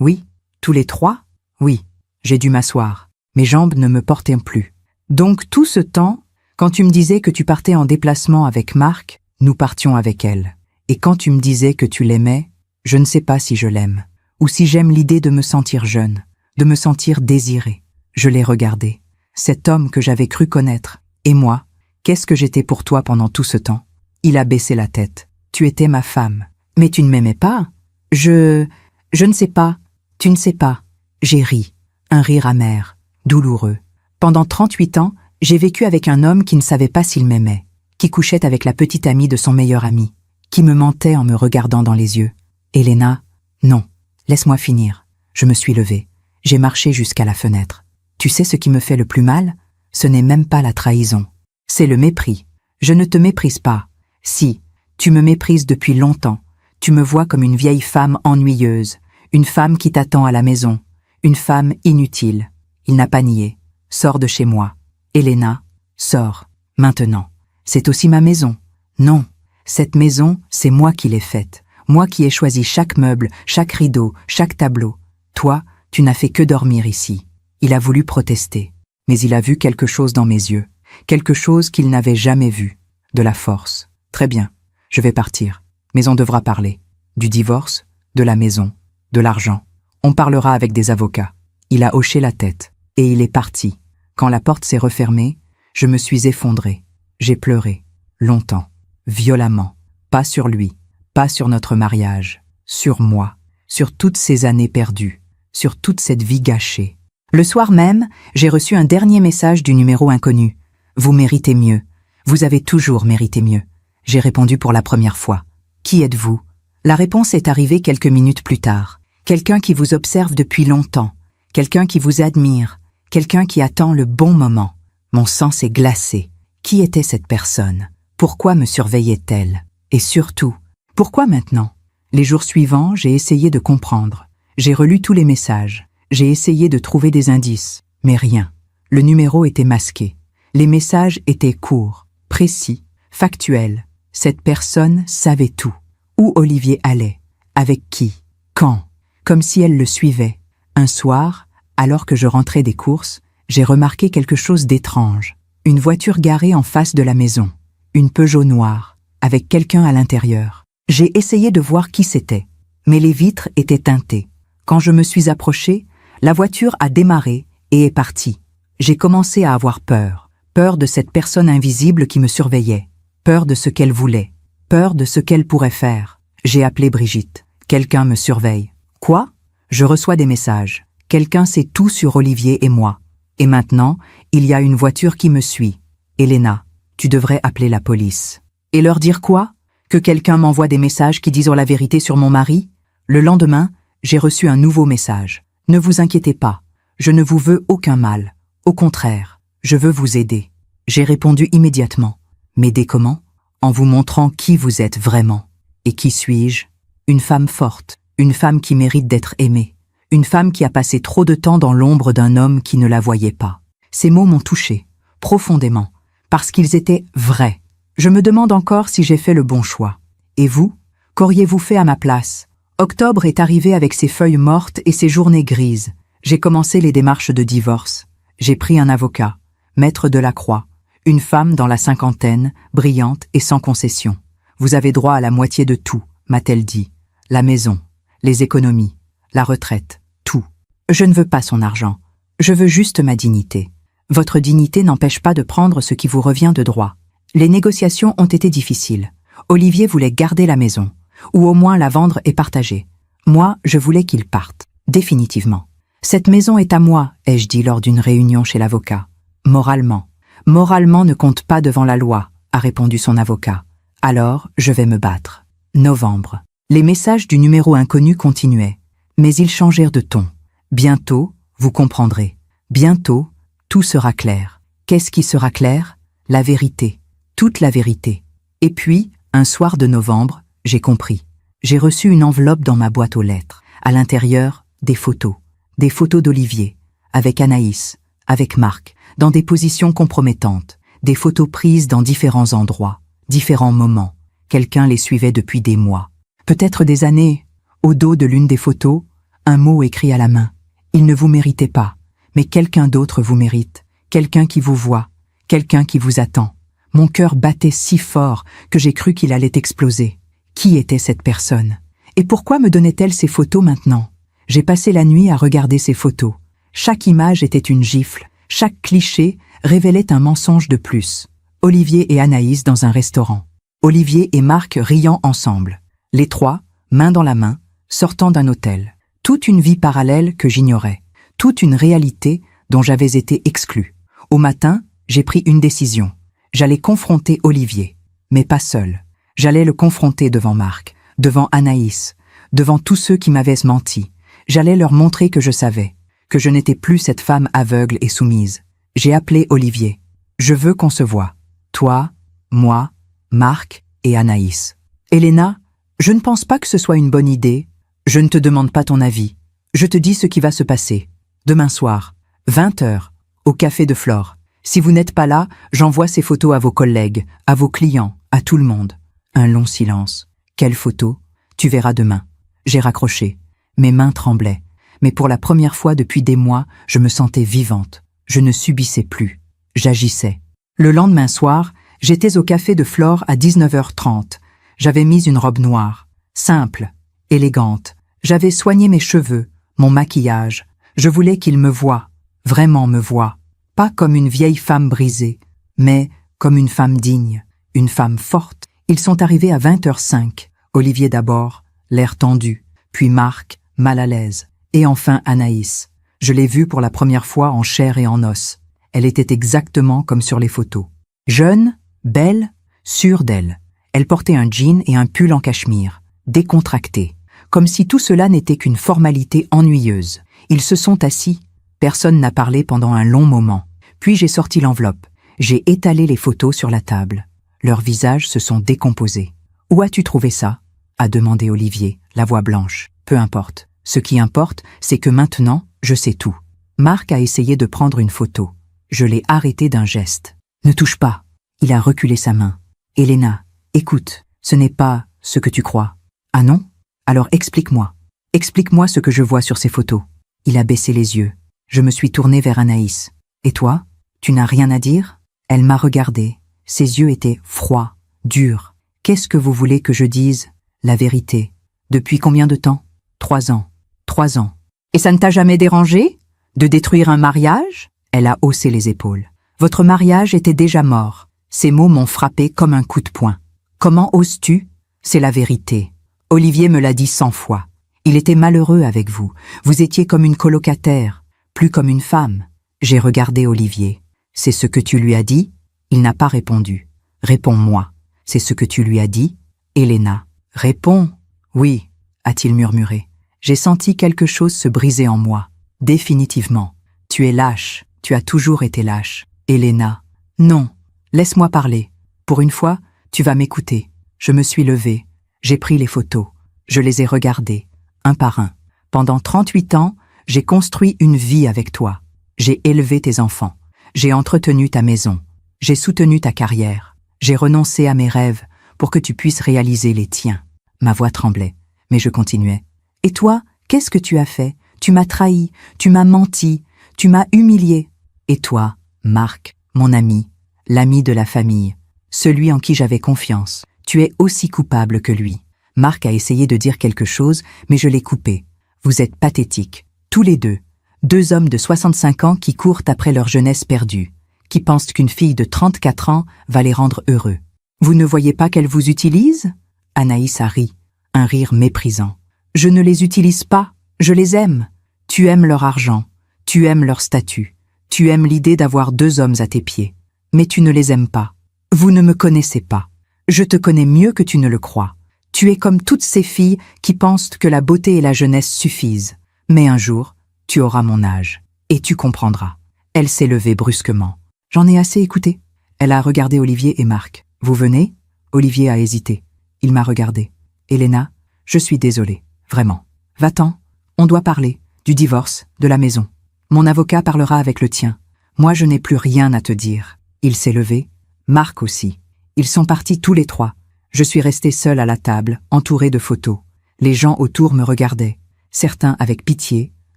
Oui. Tous les 3? Oui. J'ai dû m'asseoir. Mes jambes ne me portaient plus. Donc tout ce temps, quand tu me disais que tu partais en déplacement avec Marc, nous partions avec elle. Et quand tu me disais que tu l'aimais, je ne sais pas si je l'aime, ou si j'aime l'idée de me sentir jeune, de me sentir désirée. Je l'ai regardé, cet homme que j'avais cru connaître. Et moi, qu'est-ce que j'étais pour toi pendant tout ce temps? Il a baissé la tête. Tu étais ma femme. Mais tu ne m'aimais pas? Je ne sais pas. Tu ne sais pas. J'ai ri. Un rire amer, douloureux. Pendant 38 ans, j'ai vécu avec un homme qui ne savait pas s'il m'aimait, qui couchait avec la petite amie de son meilleur ami, qui me mentait en me regardant dans les yeux. Elena, non, laisse-moi finir. Je me suis levée. J'ai marché jusqu'à la fenêtre. Tu sais ce qui me fait le plus mal? Ce n'est même pas la trahison. C'est le mépris. Je ne te méprise pas. Si, tu me méprises depuis longtemps. Tu me vois comme une vieille femme ennuyeuse, une femme qui t'attend à la maison, une femme inutile. Il n'a pas nié. Sors de chez moi. Elena, sors, maintenant. C'est aussi ma maison. Non, cette maison, c'est moi qui l'ai faite. Moi qui ai choisi chaque meuble, chaque rideau, chaque tableau. Toi, tu n'as fait que dormir ici. Il a voulu protester, mais il a vu quelque chose dans mes yeux, quelque chose qu'il n'avait jamais vu, de la force. Très bien, je vais partir, mais on devra parler. Du divorce, de la maison, de l'argent. On parlera avec des avocats. Il a hoché la tête, et il est parti. Quand la porte s'est refermée, je me suis effondrée. J'ai pleuré, longtemps, violemment. Pas sur lui, pas sur notre mariage, sur moi, sur toutes ces années perdues, sur toute cette vie gâchée. Le soir même, j'ai reçu un dernier message du numéro inconnu. Vous méritez mieux. Vous avez toujours mérité mieux. J'ai répondu pour la première fois. Qui êtes-vous? La réponse est arrivée quelques minutes plus tard. Quelqu'un qui vous observe depuis longtemps, quelqu'un qui vous admire, quelqu'un qui attend le bon moment. Mon sang s'est glacé. Qui était cette personne? Pourquoi me surveillait-elle? Et surtout, pourquoi maintenant? Les jours suivants, j'ai essayé de comprendre. J'ai relu tous les messages. J'ai essayé de trouver des indices, mais rien. Le numéro était masqué. Les messages étaient courts, précis, factuels. Cette personne savait tout. Où Olivier allait? Avec qui? Quand? Comme si elle le suivait. Un soir, alors que je rentrais des courses, j'ai remarqué quelque chose d'étrange. Une voiture garée en face de la maison. Une Peugeot noire, avec quelqu'un à l'intérieur. J'ai essayé de voir qui c'était, mais les vitres étaient teintées. Quand je me suis approché, la voiture a démarré et est partie. J'ai commencé à avoir peur. Peur de cette personne invisible qui me surveillait. Peur de ce qu'elle voulait. Peur de ce qu'elle pourrait faire. J'ai appelé Brigitte. Quelqu'un me surveille. Quoi? Je reçois des messages. Quelqu'un sait tout sur Olivier et moi. Et maintenant, il y a une voiture qui me suit. Elena, tu devrais appeler la police. Et leur dire quoi? Que quelqu'un m'envoie des messages qui disent la vérité sur mon mari? Le lendemain, j'ai reçu un nouveau message. Ne vous inquiétez pas, je ne vous veux aucun mal. Au contraire, je veux vous aider. J'ai répondu immédiatement. M'aider comment? En vous montrant qui vous êtes vraiment. Et qui suis-je? Une femme forte, une femme qui mérite d'être aimée, une femme qui a passé trop de temps dans l'ombre d'un homme qui ne la voyait pas. Ces mots m'ont touché, profondément, parce qu'ils étaient vrais. Je me demande encore si j'ai fait le bon choix. Et vous? Qu'auriez-vous fait à ma place? Octobre est arrivé avec ses feuilles mortes et ses journées grises. J'ai commencé les démarches de divorce. J'ai pris un avocat, maître Delacroix, une femme dans la cinquantaine, brillante et sans concession. Vous avez droit à la moitié de tout, m'a-t-elle dit. La maison, les économies, la retraite, tout. Je ne veux pas son argent. Je veux juste ma dignité. Votre dignité n'empêche pas de prendre ce qui vous revient de droit. Les négociations ont été difficiles. Olivier voulait garder la maison, ou au moins la vendre et partager. Moi, je voulais qu'il parte, définitivement. Cette maison est à moi, ai-je dit lors d'une réunion chez l'avocat. Moralement. Moralement ne compte pas devant la loi, a répondu son avocat. Alors, je vais me battre. Novembre. Les messages du numéro inconnu continuaient, mais ils changèrent de ton. Bientôt, vous comprendrez. Bientôt, tout sera clair. Qu'est-ce qui sera clair? La vérité. Toute la vérité. Et puis, un soir de novembre, j'ai compris. J'ai reçu une enveloppe dans ma boîte aux lettres. À l'intérieur, des photos. Des photos d'Olivier, avec Anaïs, avec Marc, dans des positions compromettantes. Des photos prises dans différents endroits, différents moments. Quelqu'un les suivait depuis des mois. Peut-être des années. Au dos de l'une des photos, un mot écrit à la main. Il ne vous méritait pas, mais quelqu'un d'autre vous mérite. Quelqu'un qui vous voit, quelqu'un qui vous attend. Mon cœur battait si fort que j'ai cru qu'il allait exploser. Qui était cette personne? Et pourquoi me donnait-elle ces photos maintenant? J'ai passé la nuit à regarder ces photos. Chaque image était une gifle, chaque cliché révélait un mensonge de plus. Olivier et Anaïs dans un restaurant. Olivier et Marc riant ensemble. Les trois, main dans la main, sortant d'un hôtel. Toute une vie parallèle que j'ignorais. Toute une réalité dont j'avais été exclu. Au matin, j'ai pris une décision. J'allais confronter Olivier, mais pas seul. J'allais le confronter devant Marc, devant Anaïs, devant tous ceux qui m'avaient menti. J'allais leur montrer que je savais, que je n'étais plus cette femme aveugle et soumise. J'ai appelé Olivier. Je veux qu'on se voie. Toi, moi, Marc et Anaïs. Elena, je ne pense pas que ce soit une bonne idée. Je ne te demande pas ton avis. Je te dis ce qui va se passer. Demain soir, 20h, au café de Flore. Si vous n'êtes pas là, j'envoie ces photos à vos collègues, à vos clients, à tout le monde. Un long silence. Quelle photo? Tu verras demain. J'ai raccroché. Mes mains tremblaient. mais pour la première fois depuis des mois, je me sentais vivante. Je ne subissais plus. J'agissais. Le lendemain soir, j'étais au café de Flore à 19h30. J'avais mis une robe noire, simple, élégante. J'avais soigné mes cheveux, mon maquillage. Je voulais qu'il me voie, vraiment me voie. Pas comme une vieille femme brisée, mais comme une femme digne, une femme forte. Ils sont arrivés à 20h05. Olivier d'abord, l'air tendu, puis Marc, mal à l'aise, et enfin Anaïs. Je l'ai vue pour la première fois en chair et en os. Elle était exactement comme sur les photos. Jeune, belle, sûre d'elle. Elle portait un jean et un pull en cachemire, décontracté, comme si tout cela n'était qu'une formalité ennuyeuse. Ils se sont assis. Personne n'a parlé pendant un long moment. Puis j'ai sorti l'enveloppe. J'ai étalé les photos sur la table. Leurs visages se sont décomposés. « Où as-tu trouvé ça ?» a demandé Olivier, la voix blanche. « Peu importe. Ce qui importe, c'est que maintenant, je sais tout. » Marc a essayé de prendre une photo. Je l'ai arrêté d'un geste. « Ne touche pas. » Il a reculé sa main. « Elena, écoute, ce n'est pas ce que tu crois. »« Ah non ? Alors explique-moi. Explique-moi ce que je vois sur ces photos. » Il a baissé les yeux. Je me suis tournée vers Anaïs. « Et toi ? Tu n'as rien à dire ?» Elle m'a regardée. Ses yeux étaient froids, durs. « Qu'est-ce que vous voulez que je dise ? La vérité. Depuis combien de temps ? 3 ans. 3 ans. Et ça ne t'a jamais dérangé ? De détruire un mariage ? Elle a haussé les épaules. Votre mariage était déjà mort. Ces mots m'ont frappé comme un coup de poing. Comment oses-tu ? C'est la vérité. Olivier me l'a dit 100 fois. Il était malheureux avec vous. Vous étiez comme une colocataire, plus comme une femme. J'ai regardé Olivier. C'est ce que tu lui as dit ? Il n'a pas répondu. Réponds-moi. C'est ce que tu lui as dit ? Elena. Réponds. Oui, a-t-il murmuré. J'ai senti quelque chose se briser en moi. Définitivement. Tu es lâche. Tu as toujours été lâche. Elena. Non. Laisse-moi parler. Pour une fois, tu vas m'écouter. Je me suis levée. J'ai pris les photos. Je les ai regardées, un par un. Pendant 38 ans, j'ai construit une vie avec toi. J'ai élevé tes enfants. J'ai entretenu ta maison. J'ai soutenu ta carrière. J'ai renoncé à mes rêves pour que tu puisses réaliser les tiens. Ma voix tremblait, mais je continuais. Et toi, qu'est-ce que tu as fait ? Tu m'as trahi, tu m'as menti, tu m'as humilié. Et toi, Marc, mon ami, l'ami de la famille, celui en qui j'avais confiance, tu es aussi coupable que lui. Marc a essayé de dire quelque chose, mais je l'ai coupé. Vous êtes pathétiques, tous les deux. 2 hommes de 65 ans qui courent après leur jeunesse perdue, qui pensent qu'une fille de 34 ans va les rendre heureux. Vous ne voyez pas qu'elle vous utilise ? Anaïs a ri, un rire méprisant. Je ne les utilise pas, je les aime. Tu aimes leur argent, tu aimes leur statut, tu aimes l'idée d'avoir 2 hommes à tes pieds. Mais tu ne les aimes pas. Vous ne me connaissez pas. Je te connais mieux que tu ne le crois. Tu es comme toutes ces filles qui pensent que la beauté et la jeunesse suffisent. Mais un jour, tu auras mon âge, et tu comprendras. Elle s'est levée brusquement. J'en ai assez écouté. Elle a regardé Olivier et Marc. Vous venez ? Olivier a hésité. Il m'a regardé. Elena, je suis désolée, vraiment. Va-t'en, on doit parler, du divorce, de la maison. Mon avocat parlera avec le tien. Moi, je n'ai plus rien à te dire. Il s'est levé. Marc aussi. Ils sont partis tous les 3. Je suis restée seule à la table, entourée de photos. Les gens autour me regardaient, certains avec pitié,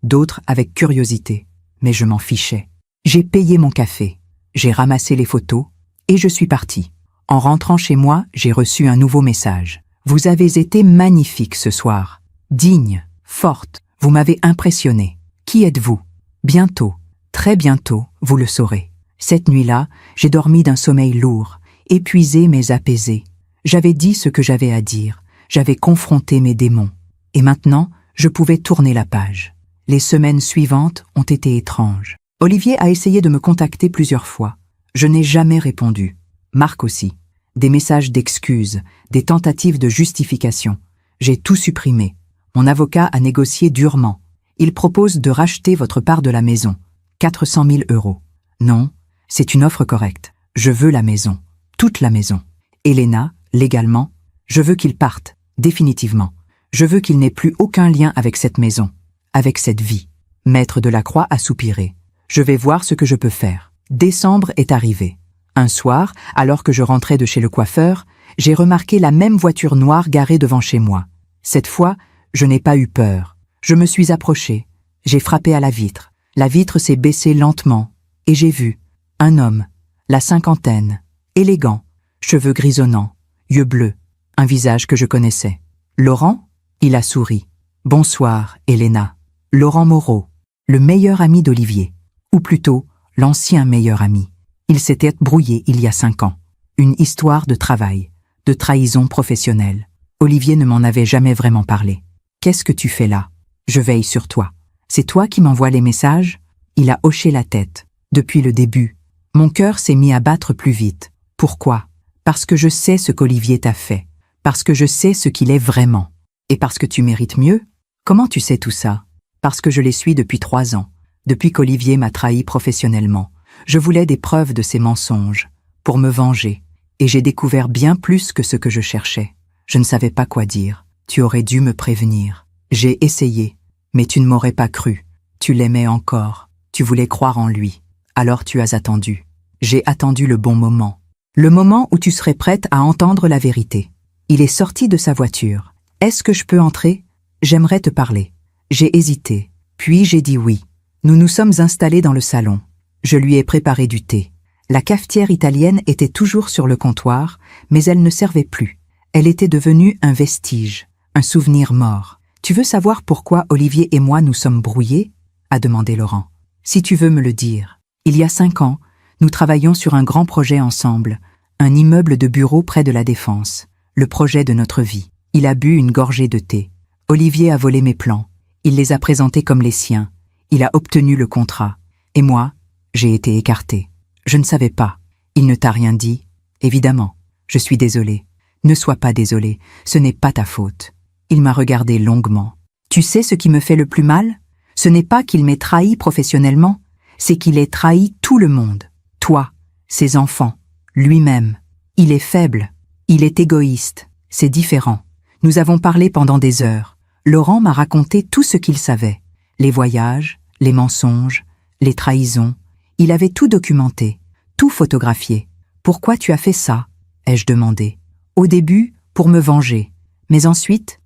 d'autres avec curiosité. Mais je m'en fichais. J'ai payé mon café, j'ai ramassé les photos, et je suis partie. En rentrant chez moi, j'ai reçu un nouveau message. Vous avez été magnifique ce soir. Digne, forte, vous m'avez impressionnée. Qui êtes-vous ? Bientôt, très bientôt, vous le saurez. Cette nuit-là, j'ai dormi d'un sommeil lourd, épuisé mais apaisé. J'avais dit ce que j'avais à dire, j'avais confronté mes démons. Et maintenant, je pouvais tourner la page. Les semaines suivantes ont été étranges. Olivier a essayé de me contacter plusieurs fois. Je n'ai jamais répondu. Marc aussi. Des messages d'excuses, des tentatives de justification. J'ai tout supprimé. Mon avocat a négocié durement. Il propose de racheter votre part de la maison. 400 000 €. Non, c'est une offre correcte. Je veux la maison. Toute la maison. Elena, légalement, je veux qu'il parte, définitivement. Je veux qu'il n'ait plus aucun lien avec cette maison, avec cette vie. Maître Delacroix a soupiré. Je vais voir ce que je peux faire. Décembre est arrivé. Un soir, alors que je rentrais de chez le coiffeur, j'ai remarqué la même voiture noire garée devant chez moi. Cette fois, je n'ai pas eu peur. Je me suis approchée. J'ai frappé à la vitre. La vitre s'est baissée lentement, et j'ai vu un homme, la cinquantaine, élégant, cheveux grisonnants, yeux bleus, un visage que je connaissais. Laurent? Il a souri. Bonsoir, Elena. Laurent Moreau, le meilleur ami d'Olivier, ou plutôt l'ancien meilleur ami. Il s'était brouillé il y a 5 ans. Une histoire de travail, de trahison professionnelle. Olivier ne m'en avait jamais vraiment parlé. Qu'est-ce que tu fais là? Je veille sur toi. C'est toi qui m'envoies les messages? Il a hoché la tête. Depuis le début, mon cœur s'est mis à battre plus vite. Pourquoi? Parce que je sais ce qu'Olivier t'a fait. Parce que je sais ce qu'il est vraiment. Et parce que tu mérites mieux? Comment tu sais tout ça? Parce que je les suis depuis 3 ans. Depuis qu'Olivier m'a trahi professionnellement. Je voulais des preuves de ses mensonges. Pour me venger. Et j'ai découvert bien plus que ce que je cherchais. Je ne savais pas quoi dire. Tu aurais dû me prévenir. J'ai essayé. Mais tu ne m'aurais pas cru. Tu l'aimais encore. Tu voulais croire en lui. Alors tu as attendu. J'ai attendu le bon moment. Le moment où tu serais prête à entendre la vérité. Il est sorti de sa voiture. Est-ce que je peux entrer? J'aimerais te parler. J'ai hésité. Puis j'ai dit oui. Nous nous sommes installés dans le salon. Je lui ai préparé du thé. La cafetière italienne était toujours sur le comptoir, mais elle ne servait plus. Elle était devenue un vestige, un souvenir mort. Tu veux savoir pourquoi Olivier et moi nous sommes brouillés? A demandé Laurent. Si tu veux me le dire. Il y a 5 ans, nous travaillions sur un grand projet ensemble, un immeuble de bureaux près de la Défense, le projet de notre vie. Il a bu une gorgée de thé. Olivier a volé mes plans. Il les a présentés comme les siens. Il a obtenu le contrat. Et moi, j'ai été écartée. Je ne savais pas. Il ne t'a rien dit? Évidemment. Je suis désolée. Ne sois pas désolée. Ce n'est pas ta faute. Il m'a regardé longuement. Tu sais ce qui me fait le plus mal? Ce n'est pas qu'il m'ait trahi professionnellement, c'est qu'il ait trahi tout le monde. Toi, ses enfants, lui-même. Il est faible. Il est égoïste. C'est différent. Nous avons parlé pendant des heures. Laurent m'a raconté tout ce qu'il savait. Les voyages, les mensonges, les trahisons. Il avait tout documenté, tout photographié. Pourquoi tu as fait ça? Ai-je demandé. Au début, pour me venger. Mais ensuite,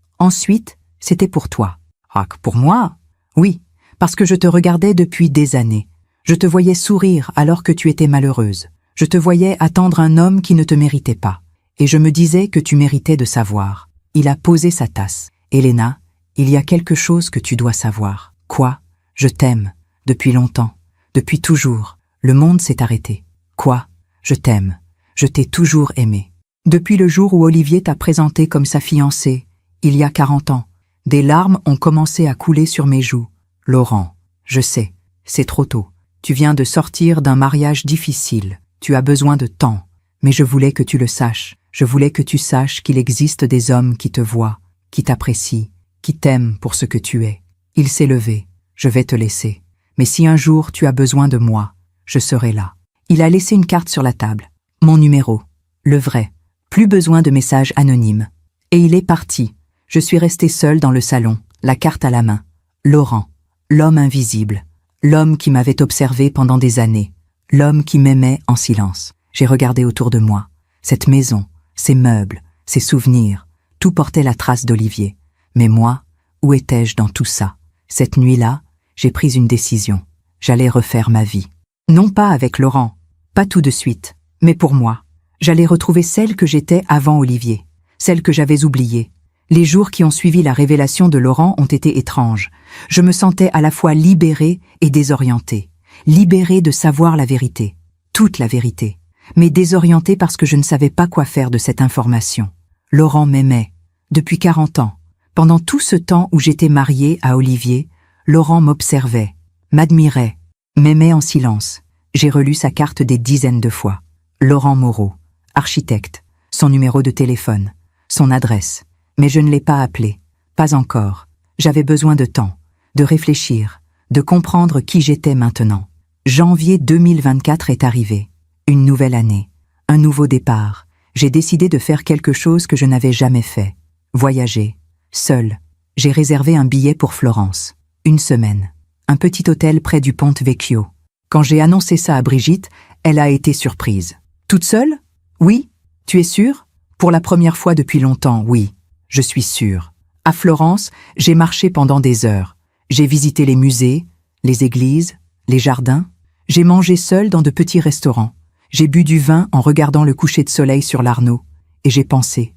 c'était pour toi. Ah, pour moi? Oui, parce que je te regardais depuis des années. Je te voyais sourire alors que tu étais malheureuse. Je te voyais attendre un homme qui ne te méritait pas. Et je me disais que tu méritais de savoir. Il a posé sa tasse. Elena, il y a quelque chose que tu dois savoir. Quoi? Je t'aime. Depuis longtemps. Depuis toujours. Le monde s'est arrêté. Quoi? Je t'aime. Je t'ai toujours aimé. Depuis le jour où Olivier t'a présenté comme sa fiancée, il y a 40 ans, des larmes ont commencé à couler sur mes joues. Laurent, je sais, c'est trop tôt. Tu viens de sortir d'un mariage difficile. Tu as besoin de temps. Mais je voulais que tu le saches. Je voulais que tu saches qu'il existe des hommes qui te voient, qui t'apprécient, qui t'aiment pour ce que tu es. Il s'est levé. Je vais te laisser. Mais si un jour tu as besoin de moi, je serai là. Il a laissé une carte sur la table. Mon numéro. Le vrai. Plus besoin de messages anonymes. Et il est parti. Je suis restée seule dans le salon, la carte à la main. Laurent. L'homme invisible. L'homme qui m'avait observé pendant des années. L'homme qui m'aimait en silence. J'ai regardé autour de moi. Cette maison, ces meubles, ces souvenirs, tout portait la trace d'Olivier. Mais moi, où étais-je dans tout ça? Cette nuit-là, j'ai pris une décision. J'allais refaire ma vie. Non pas avec Laurent, pas tout de suite, mais pour moi. J'allais retrouver celle que j'étais avant Olivier, celle que j'avais oubliée. Les jours qui ont suivi la révélation de Laurent ont été étranges. Je me sentais à la fois libérée et désorientée. Libérée de savoir la vérité, toute la vérité, mais désorientée parce que je ne savais pas quoi faire de cette information. Laurent m'aimait, depuis 40 ans. Pendant tout ce temps où j'étais mariée à Olivier, Laurent m'observait, m'admirait, m'aimait en silence. J'ai relu sa carte des dizaines de fois. Laurent Moreau, architecte, son numéro de téléphone, son adresse. Mais je ne l'ai pas appelé, pas encore. J'avais besoin de temps, de réfléchir, de comprendre qui j'étais maintenant. Janvier 2024 est arrivé. Une nouvelle année, un nouveau départ. J'ai décidé de faire quelque chose que je n'avais jamais fait. Voyager, seule. J'ai réservé un billet pour Florence. 1 semaine. Un petit hôtel près du Ponte Vecchio. Quand j'ai annoncé ça à Brigitte, elle a été surprise. Toute seule? Oui. Tu es sûre? Pour la première fois depuis longtemps, oui. Je suis sûre. À Florence, j'ai marché pendant des heures. J'ai visité les musées, les églises, les jardins. J'ai mangé seul dans de petits restaurants. J'ai bu du vin en regardant le coucher de soleil sur l'Arno. Et j'ai pensé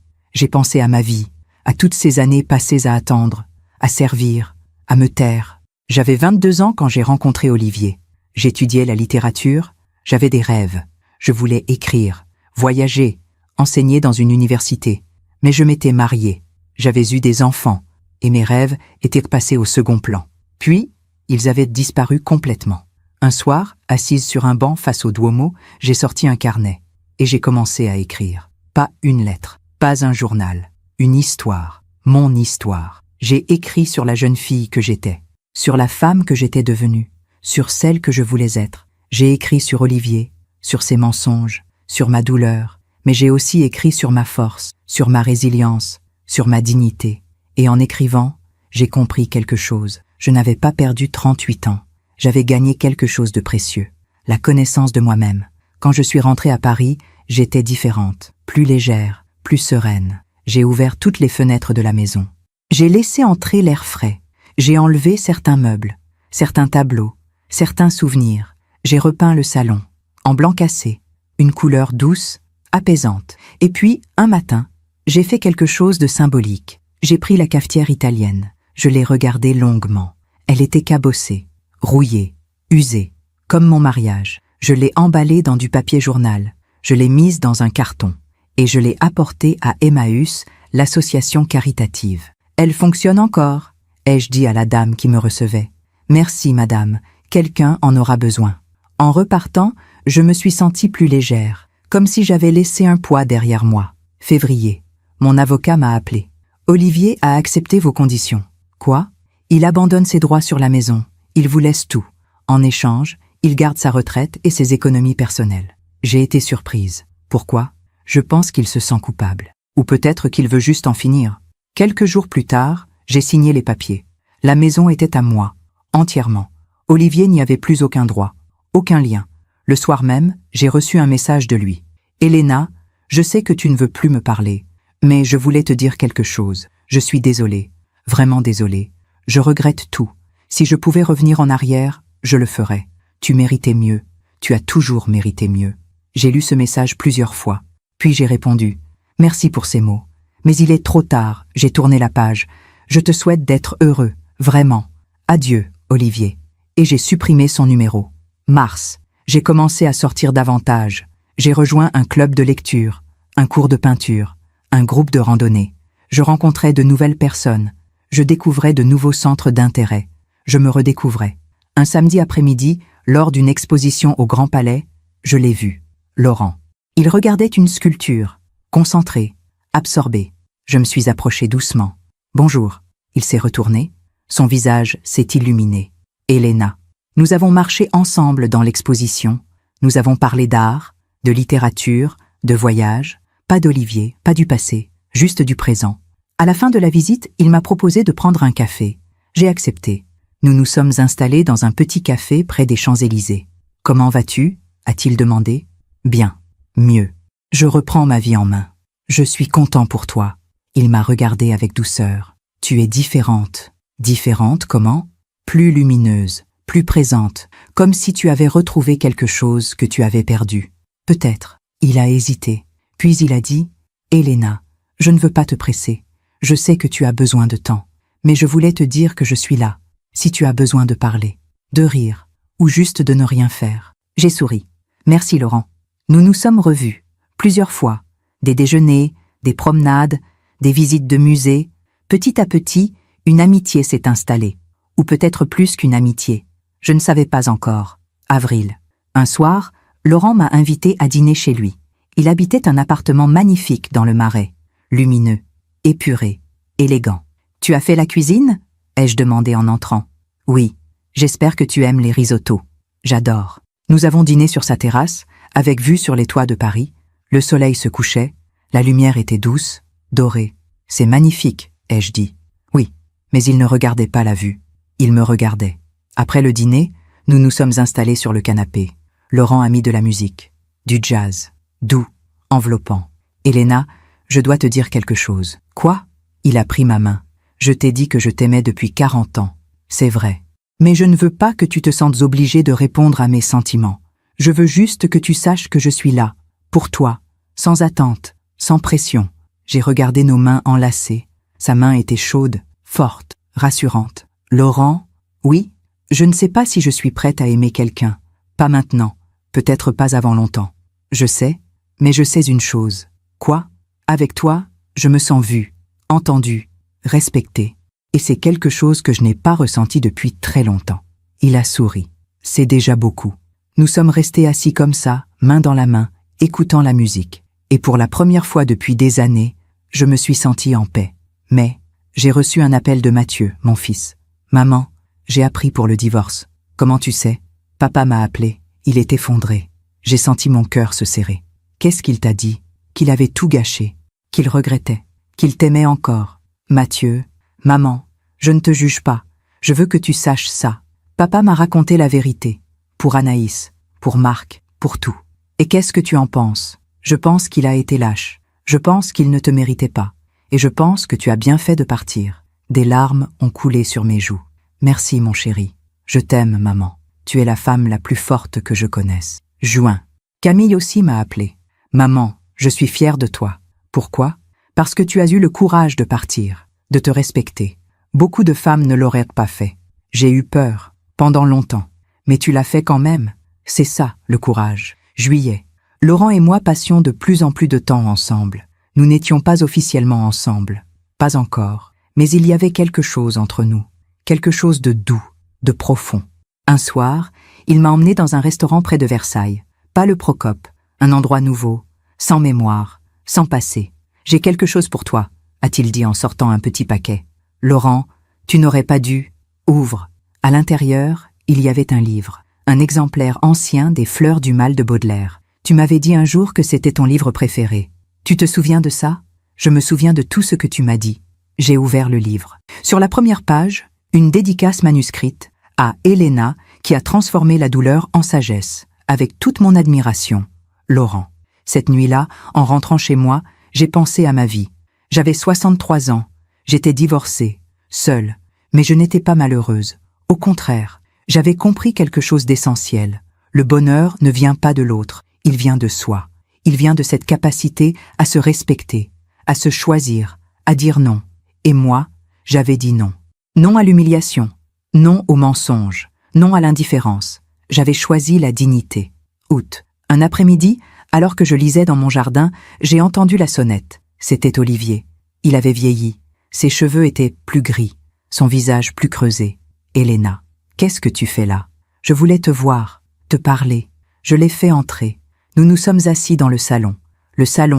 à ma vie, à toutes ces années passées à attendre, à servir, à me taire. J'avais 22 ans quand j'ai rencontré Olivier. J'étudiais la littérature, j'avais des rêves. Je voulais écrire, voyager, enseigner dans une université. Mais je m'étais mariée, j'avais eu des enfants, et mes rêves étaient passés au second plan. Puis, ils avaient disparu complètement. Un soir, assise sur un banc face au Duomo, j'ai sorti un carnet, et j'ai commencé à écrire. Pas une lettre, pas un journal, une histoire, mon histoire. J'ai écrit sur la jeune fille que j'étais, sur la femme que j'étais devenue, sur celle que je voulais être. J'ai écrit sur Olivier, sur ses mensonges, sur ma douleur, mais j'ai aussi écrit sur ma force, sur ma résilience, sur ma dignité. Et en écrivant, j'ai compris quelque chose. Je n'avais pas perdu 38 ans. J'avais gagné quelque chose de précieux, la connaissance de moi-même. Quand je suis rentrée à Paris, j'étais différente, plus légère, plus sereine. J'ai ouvert toutes les fenêtres de la maison. J'ai laissé entrer l'air frais. J'ai enlevé certains meubles, certains tableaux, certains souvenirs. J'ai repeint le salon, en blanc cassé, une couleur douce, apaisante. Et puis, un matin, j'ai fait quelque chose de symbolique. J'ai pris la cafetière italienne. Je l'ai regardée longuement. Elle était cabossée, rouillée, usée, comme mon mariage. Je l'ai emballée dans du papier journal. Je l'ai mise dans un carton. Et je l'ai apportée à Emmaüs, l'association caritative. Elle fonctionne encore, ai-je dit à la dame qui me recevait. Merci, madame, quelqu'un en aura besoin. En repartant, je me suis sentie plus légère, comme si j'avais laissé un poids derrière moi. Février. Mon avocat m'a appelé. Olivier a accepté vos conditions. Quoi? Il abandonne ses droits sur la maison. Il vous laisse tout. En échange, il garde sa retraite et ses économies personnelles. J'ai été surprise. Pourquoi? Je pense qu'il se sent coupable. Ou peut-être qu'il veut juste en finir. Quelques jours plus tard, j'ai signé les papiers. La maison était à moi, entièrement. Olivier n'y avait plus aucun droit, aucun lien. Le soir même, j'ai reçu un message de lui. « Elena, je sais que tu ne veux plus me parler, mais je voulais te dire quelque chose. Je suis désolée, vraiment désolée. Je regrette tout. Si je pouvais revenir en arrière, je le ferais. Tu méritais mieux. Tu as toujours mérité mieux. » J'ai lu ce message plusieurs fois. Puis j'ai répondu « Merci pour ces mots. Mais il est trop tard, j'ai tourné la page. Je te souhaite d'être heureux, vraiment. Adieu, Olivier. » Et j'ai supprimé son numéro. Mars. J'ai commencé à sortir davantage. J'ai rejoint un club de lecture, un cours de peinture, un groupe de randonnée. Je rencontrais de nouvelles personnes. Je découvrais de nouveaux centres d'intérêt. Je me redécouvrais. Un samedi après-midi, lors d'une exposition au Grand Palais, je l'ai vu. Laurent. Il regardait une sculpture, concentré, absorbé. Je me suis approché doucement. « Bonjour ». Il s'est retourné. Son visage s'est illuminé. « Elena ». Nous avons marché ensemble dans l'exposition. Nous avons parlé d'art, de littérature, de voyage. Pas d'Olivier, pas du passé, juste du présent. À la fin de la visite, il m'a proposé de prendre un café. J'ai accepté. Nous nous sommes installés dans un petit café près des Champs-Élysées. « Comment vas-tu » a-t-il demandé. « Bien, mieux. Je reprends ma vie en main. Je suis content pour toi. » Il m'a regardé avec douceur. « Tu es différente. » Différente comment? Plus lumineuse, plus présente, comme si tu avais retrouvé quelque chose que tu avais perdu. Peut-être. Il a hésité. Puis il a dit « Elena, je ne veux pas te presser. Je sais que tu as besoin de temps. Mais je voulais te dire que je suis là. Si tu as besoin de parler, de rire, ou juste de ne rien faire. » J'ai souri. « Merci Laurent. » Nous nous sommes revus, plusieurs fois. Des déjeuners, des promenades, des visites de musées. Petit à petit, une amitié s'est installée. Ou peut-être plus qu'une amitié. Je ne savais pas encore. Avril. Un soir, Laurent m'a invité à dîner chez lui. Il habitait un appartement magnifique dans le Marais. Lumineux, épuré, élégant. « Tu as fait la cuisine ?» ai-je demandé en entrant. « Oui, j'espère que tu aimes les risottos. J'adore. » Nous avons dîné sur sa terrasse, avec vue sur les toits de Paris. Le soleil se couchait, la lumière était douce, dorée. « C'est magnifique », ai-je dit. « Oui, mais il ne regardait pas la vue. Il me regardait. » Après le dîner, nous nous sommes installés sur le canapé. Laurent a mis de la musique, du jazz, doux, enveloppant. « Elena, je dois te dire quelque chose. »« Quoi ?» Il a pris ma main. « Je t'ai dit que je t'aimais depuis 40 ans. c'est vrai. Mais je ne veux pas que tu te sentes obligé de répondre à mes sentiments. Je veux juste que tu saches que je suis là, pour toi, sans attente, sans pression. J'ai regardé nos mains enlacées. Sa main était chaude, forte, rassurante. Laurent, oui, je ne sais pas si je suis prête à aimer quelqu'un. Pas maintenant, peut-être pas avant longtemps. Je sais, mais je sais une chose. Quoi? Avec toi, je me sens vue, entendue, respectée. Et c'est quelque chose que je n'ai pas ressenti depuis très longtemps. Il a souri. C'est déjà beaucoup. Nous sommes restés assis comme ça, main dans la main, écoutant la musique. Et pour la première fois depuis des années, je me suis sentie en paix. Mais j'ai reçu un appel de Mathieu, mon fils. Maman, j'ai appris pour le divorce. Comment tu sais? Papa m'a appelé. Il est effondré. J'ai senti mon cœur se serrer. Qu'est-ce qu'il t'a dit? Qu'il avait tout gâché, qu'il regrettait, qu'il t'aimait encore. Mathieu, maman, je ne te juge pas. Je veux que tu saches ça. Papa m'a raconté la vérité. Pour Anaïs, pour Marc, pour tout. Et qu'est-ce que tu en penses? Je pense qu'il a été lâche. Je pense qu'il ne te méritait pas. Et je pense que tu as bien fait de partir. Des larmes ont coulé sur mes joues. Merci, mon chéri. Je t'aime, maman. Tu es la femme la plus forte que je connaisse. Juin. Camille aussi m'a appelé. Maman, je suis fière de toi. Pourquoi? Parce que tu as eu le courage de partir, de te respecter. Beaucoup de femmes ne l'auraient pas fait. J'ai eu peur, pendant longtemps. Mais tu l'as fait quand même. C'est ça, le courage. Juillet. Laurent et moi passions de plus en plus de temps ensemble. Nous n'étions pas officiellement ensemble. Pas encore. Mais il y avait quelque chose entre nous. Quelque chose de doux, de profond. Un soir, il m'a emmené dans un restaurant près de Versailles. Pas le Procope. Un endroit nouveau. Sans mémoire. Sans passé. J'ai quelque chose pour toi, a-t-il dit en sortant un petit paquet. Laurent, tu n'aurais pas dû. Ouvre. À l'intérieur, il y avait un livre. Un exemplaire ancien des Fleurs du mal de Baudelaire. Tu m'avais dit un jour que c'était ton livre préféré. Tu te souviens de ça? Je me souviens de tout ce que tu m'as dit. J'ai ouvert le livre. Sur la première page, une dédicace manuscrite à Elena qui a transformé la douleur en sagesse. Avec toute mon admiration. Laurent. Cette nuit-là, en rentrant chez moi, j'ai pensé à ma vie. J'avais 63 ans. J'étais divorcée, seule. Mais je n'étais pas malheureuse. Au contraire, j'avais compris quelque chose d'essentiel. Le bonheur ne vient pas de l'autre, il vient de soi. Il vient de cette capacité à se respecter, à se choisir, à dire non. Et moi, j'avais dit non. Non à l'humiliation, non au mensonge, non à l'indifférence. J'avais choisi la dignité. Août. Un après-midi, alors que je lisais dans mon jardin, j'ai entendu la sonnette. C'était Olivier. Il avait vieilli. Ses cheveux étaient plus gris, son visage plus creusé. Elena, qu'est-ce que tu fais là? Je voulais te voir, te parler. Je l'ai fait entrer. Nous nous sommes assis dans le salon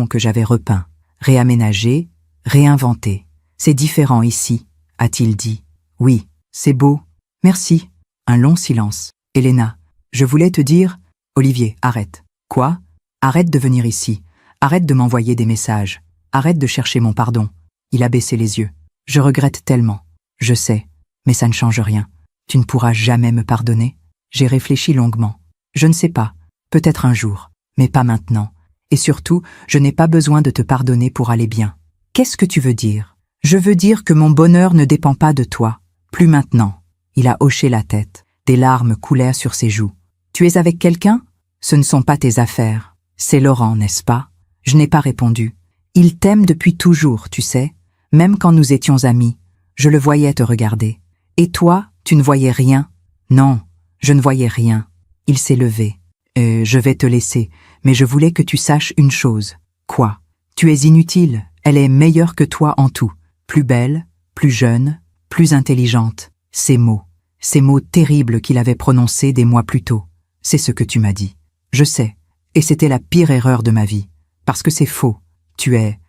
que j'avais repeint, réaménagé, réinventé. C'est différent ici, a-t-il dit. Oui, c'est beau. Merci. Un long silence. Elena, je voulais te dire... Olivier, arrête. Quoi? Arrête de venir ici. Arrête de m'envoyer des messages. Arrête de chercher mon pardon. Il a baissé les yeux. Je regrette tellement. Je sais, mais ça ne change rien. Tu ne pourras jamais me pardonner? J'ai réfléchi longuement. Je ne sais pas. Peut-être un jour. Mais pas maintenant. Et surtout, je n'ai pas besoin de te pardonner pour aller bien. Qu'est-ce que tu veux dire? Je veux dire que mon bonheur ne dépend pas de toi. Plus maintenant. Il a hoché la tête. Des larmes coulèrent sur ses joues. Tu es avec quelqu'un? Ce ne sont pas tes affaires. C'est Laurent, n'est-ce pas? Je n'ai pas répondu. Il t'aime depuis toujours, tu sais. Même quand nous étions amis, je le voyais te regarder. Et toi, tu ne voyais rien? Non, je ne voyais rien. Il s'est levé. Je vais te laisser, mais je voulais que tu saches une chose. Quoi? Tu es inutile. Elle est meilleure que toi en tout. Plus belle, plus jeune, plus intelligente. Ces mots terribles qu'il avait prononcés des mois plus tôt. C'est ce que tu m'as dit. Je sais, et c'était la pire erreur de ma vie. Parce que c'est faux. Tu es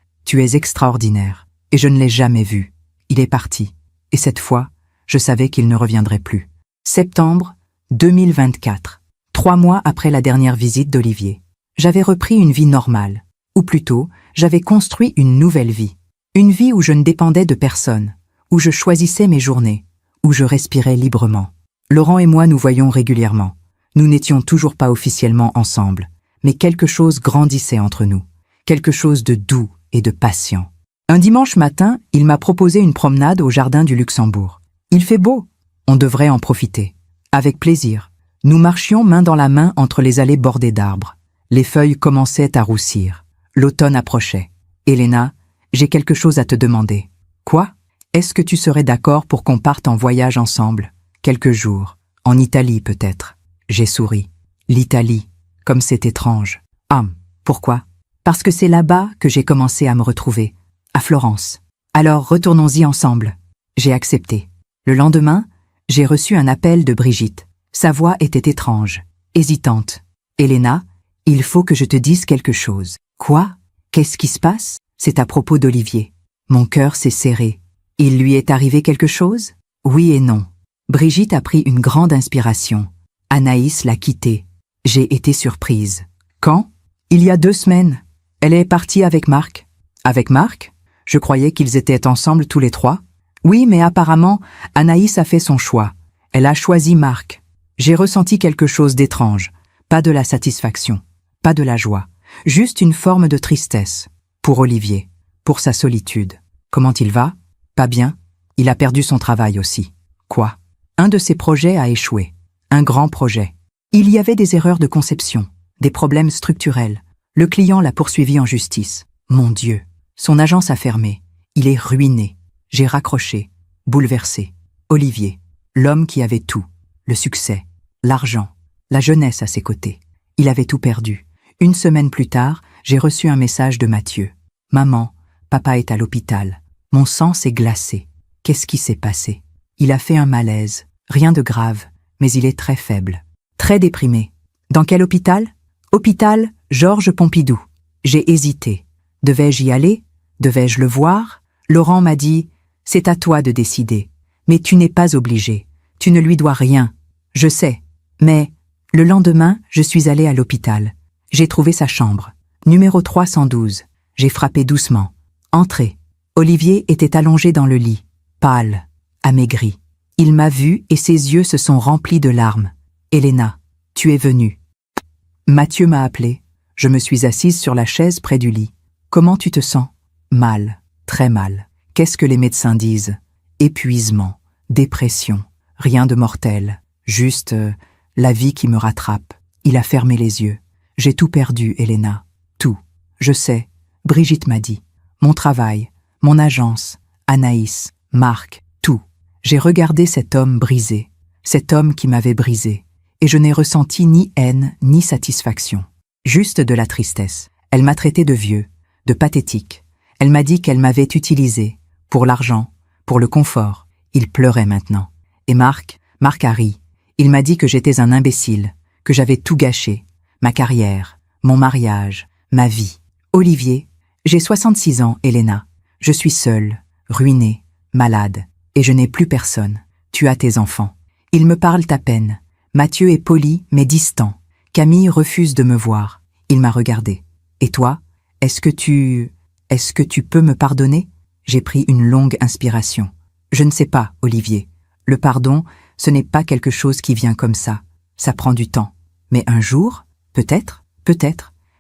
extraordinaire. Et je ne l'ai jamais vu. Il est parti. Et cette fois, je savais qu'il ne reviendrait plus. Septembre 2024. 3 mois après la dernière visite d'Olivier. J'avais repris une vie normale. Ou plutôt, j'avais construit une nouvelle vie. Une vie où je ne dépendais de personne. Où je choisissais mes journées. Où je respirais librement. Laurent et moi nous voyions régulièrement. Nous n'étions toujours pas officiellement ensemble. Mais quelque chose grandissait entre nous. Quelque chose de doux et de patient. Un dimanche matin, il m'a proposé une promenade au jardin du Luxembourg. Il fait beau. On devrait en profiter. Avec plaisir. Nous marchions main dans la main entre les allées bordées d'arbres. Les feuilles commençaient à roussir. L'automne approchait. Elena, j'ai quelque chose à te demander. Quoi? Est-ce que tu serais d'accord pour qu'on parte en voyage ensemble? Quelques jours. En Italie peut-être. J'ai souri. L'Italie. Comme c'est étrange. Ah, pourquoi? Parce que c'est là-bas que j'ai commencé à me retrouver. À Florence. Alors retournons-y ensemble. J'ai accepté. Le lendemain, j'ai reçu un appel de Brigitte. Sa voix était étrange, hésitante. Elena, il faut que je te dise quelque chose. Quoi? Qu'est-ce qui se passe? C'est à propos d'Olivier. Mon cœur s'est serré. Il lui est arrivé quelque chose? Oui et non. Brigitte a pris une grande inspiration. Anaïs l'a quitté. J'ai été surprise. Quand? Il y a 2 semaines. Elle est partie avec Marc. Avec Marc? Je croyais qu'ils étaient ensemble tous les 3. Oui, mais apparemment, Anaïs a fait son choix. Elle a choisi Marc. J'ai ressenti quelque chose d'étrange. Pas de la satisfaction. Pas de la joie. Juste une forme de tristesse. Pour Olivier. Pour sa solitude. Comment il va? Pas bien. Il a perdu son travail aussi. Quoi? Un de ses projets a échoué. Un grand projet. Il y avait des erreurs de conception. Des problèmes structurels. Le client l'a poursuivi en justice. Mon Dieu. Son agence a fermé. Il est ruiné. J'ai raccroché. Bouleversé. Olivier. L'homme qui avait tout. Le succès. L'argent. La jeunesse à ses côtés. Il avait tout perdu. 1 semaine plus tard, j'ai reçu un message de Mathieu. Maman, papa est à l'hôpital. Mon sang s'est glacé. Qu'est-ce qui s'est passé? Il a fait un malaise. Rien de grave, mais il est très faible. Très déprimé. Dans quel hôpital? Hôpital Georges Pompidou. J'ai hésité. Devais-je y aller? Devais-je le voir? Laurent m'a dit « C'est à toi de décider. Mais tu n'es pas obligé. Tu ne lui dois rien. Je sais. Mais le lendemain, je suis allée à l'hôpital. J'ai trouvé sa chambre. Numéro 312. J'ai frappé doucement. Entrez. Olivier était allongé dans le lit. Pâle. Amaigri. Il m'a vue et ses yeux se sont remplis de larmes. « Elena, tu es venue. » Mathieu m'a appelé. Je me suis assise sur la chaise près du lit. « Comment tu te sens? » Mal. Très mal. Qu'est-ce que les médecins disent? Épuisement. Dépression. Rien de mortel. Juste la vie qui me rattrape. Il a fermé les yeux. J'ai tout perdu, Elena. Tout. Je sais. Brigitte m'a dit. Mon travail, mon agence, Anaïs, Marc, tout. J'ai regardé cet homme brisé. Cet homme qui m'avait brisé. Et je n'ai ressenti ni haine, ni satisfaction. Juste de la tristesse. Elle m'a traité de vieux, de pathétique. Elle m'a dit qu'elle m'avait utilisé. Pour l'argent, pour le confort. Il pleurait maintenant. Et Marc a ri. Il m'a dit que j'étais un imbécile, que j'avais tout gâché. Ma carrière, mon mariage, ma vie. Olivier, j'ai 66 ans, Elena. Je suis seule, ruinée, malade. Et je n'ai plus personne. Tu as tes enfants. Ils me parlent à peine. Mathieu est poli, mais distant. Camille refuse de me voir. Il m'a regardé. Et toi, est-ce que tu peux me pardonner? J'ai pris une longue inspiration. Je ne sais pas, Olivier. Le pardon, ce n'est pas quelque chose qui vient comme ça. Ça prend du temps. Mais un jour, peut-être,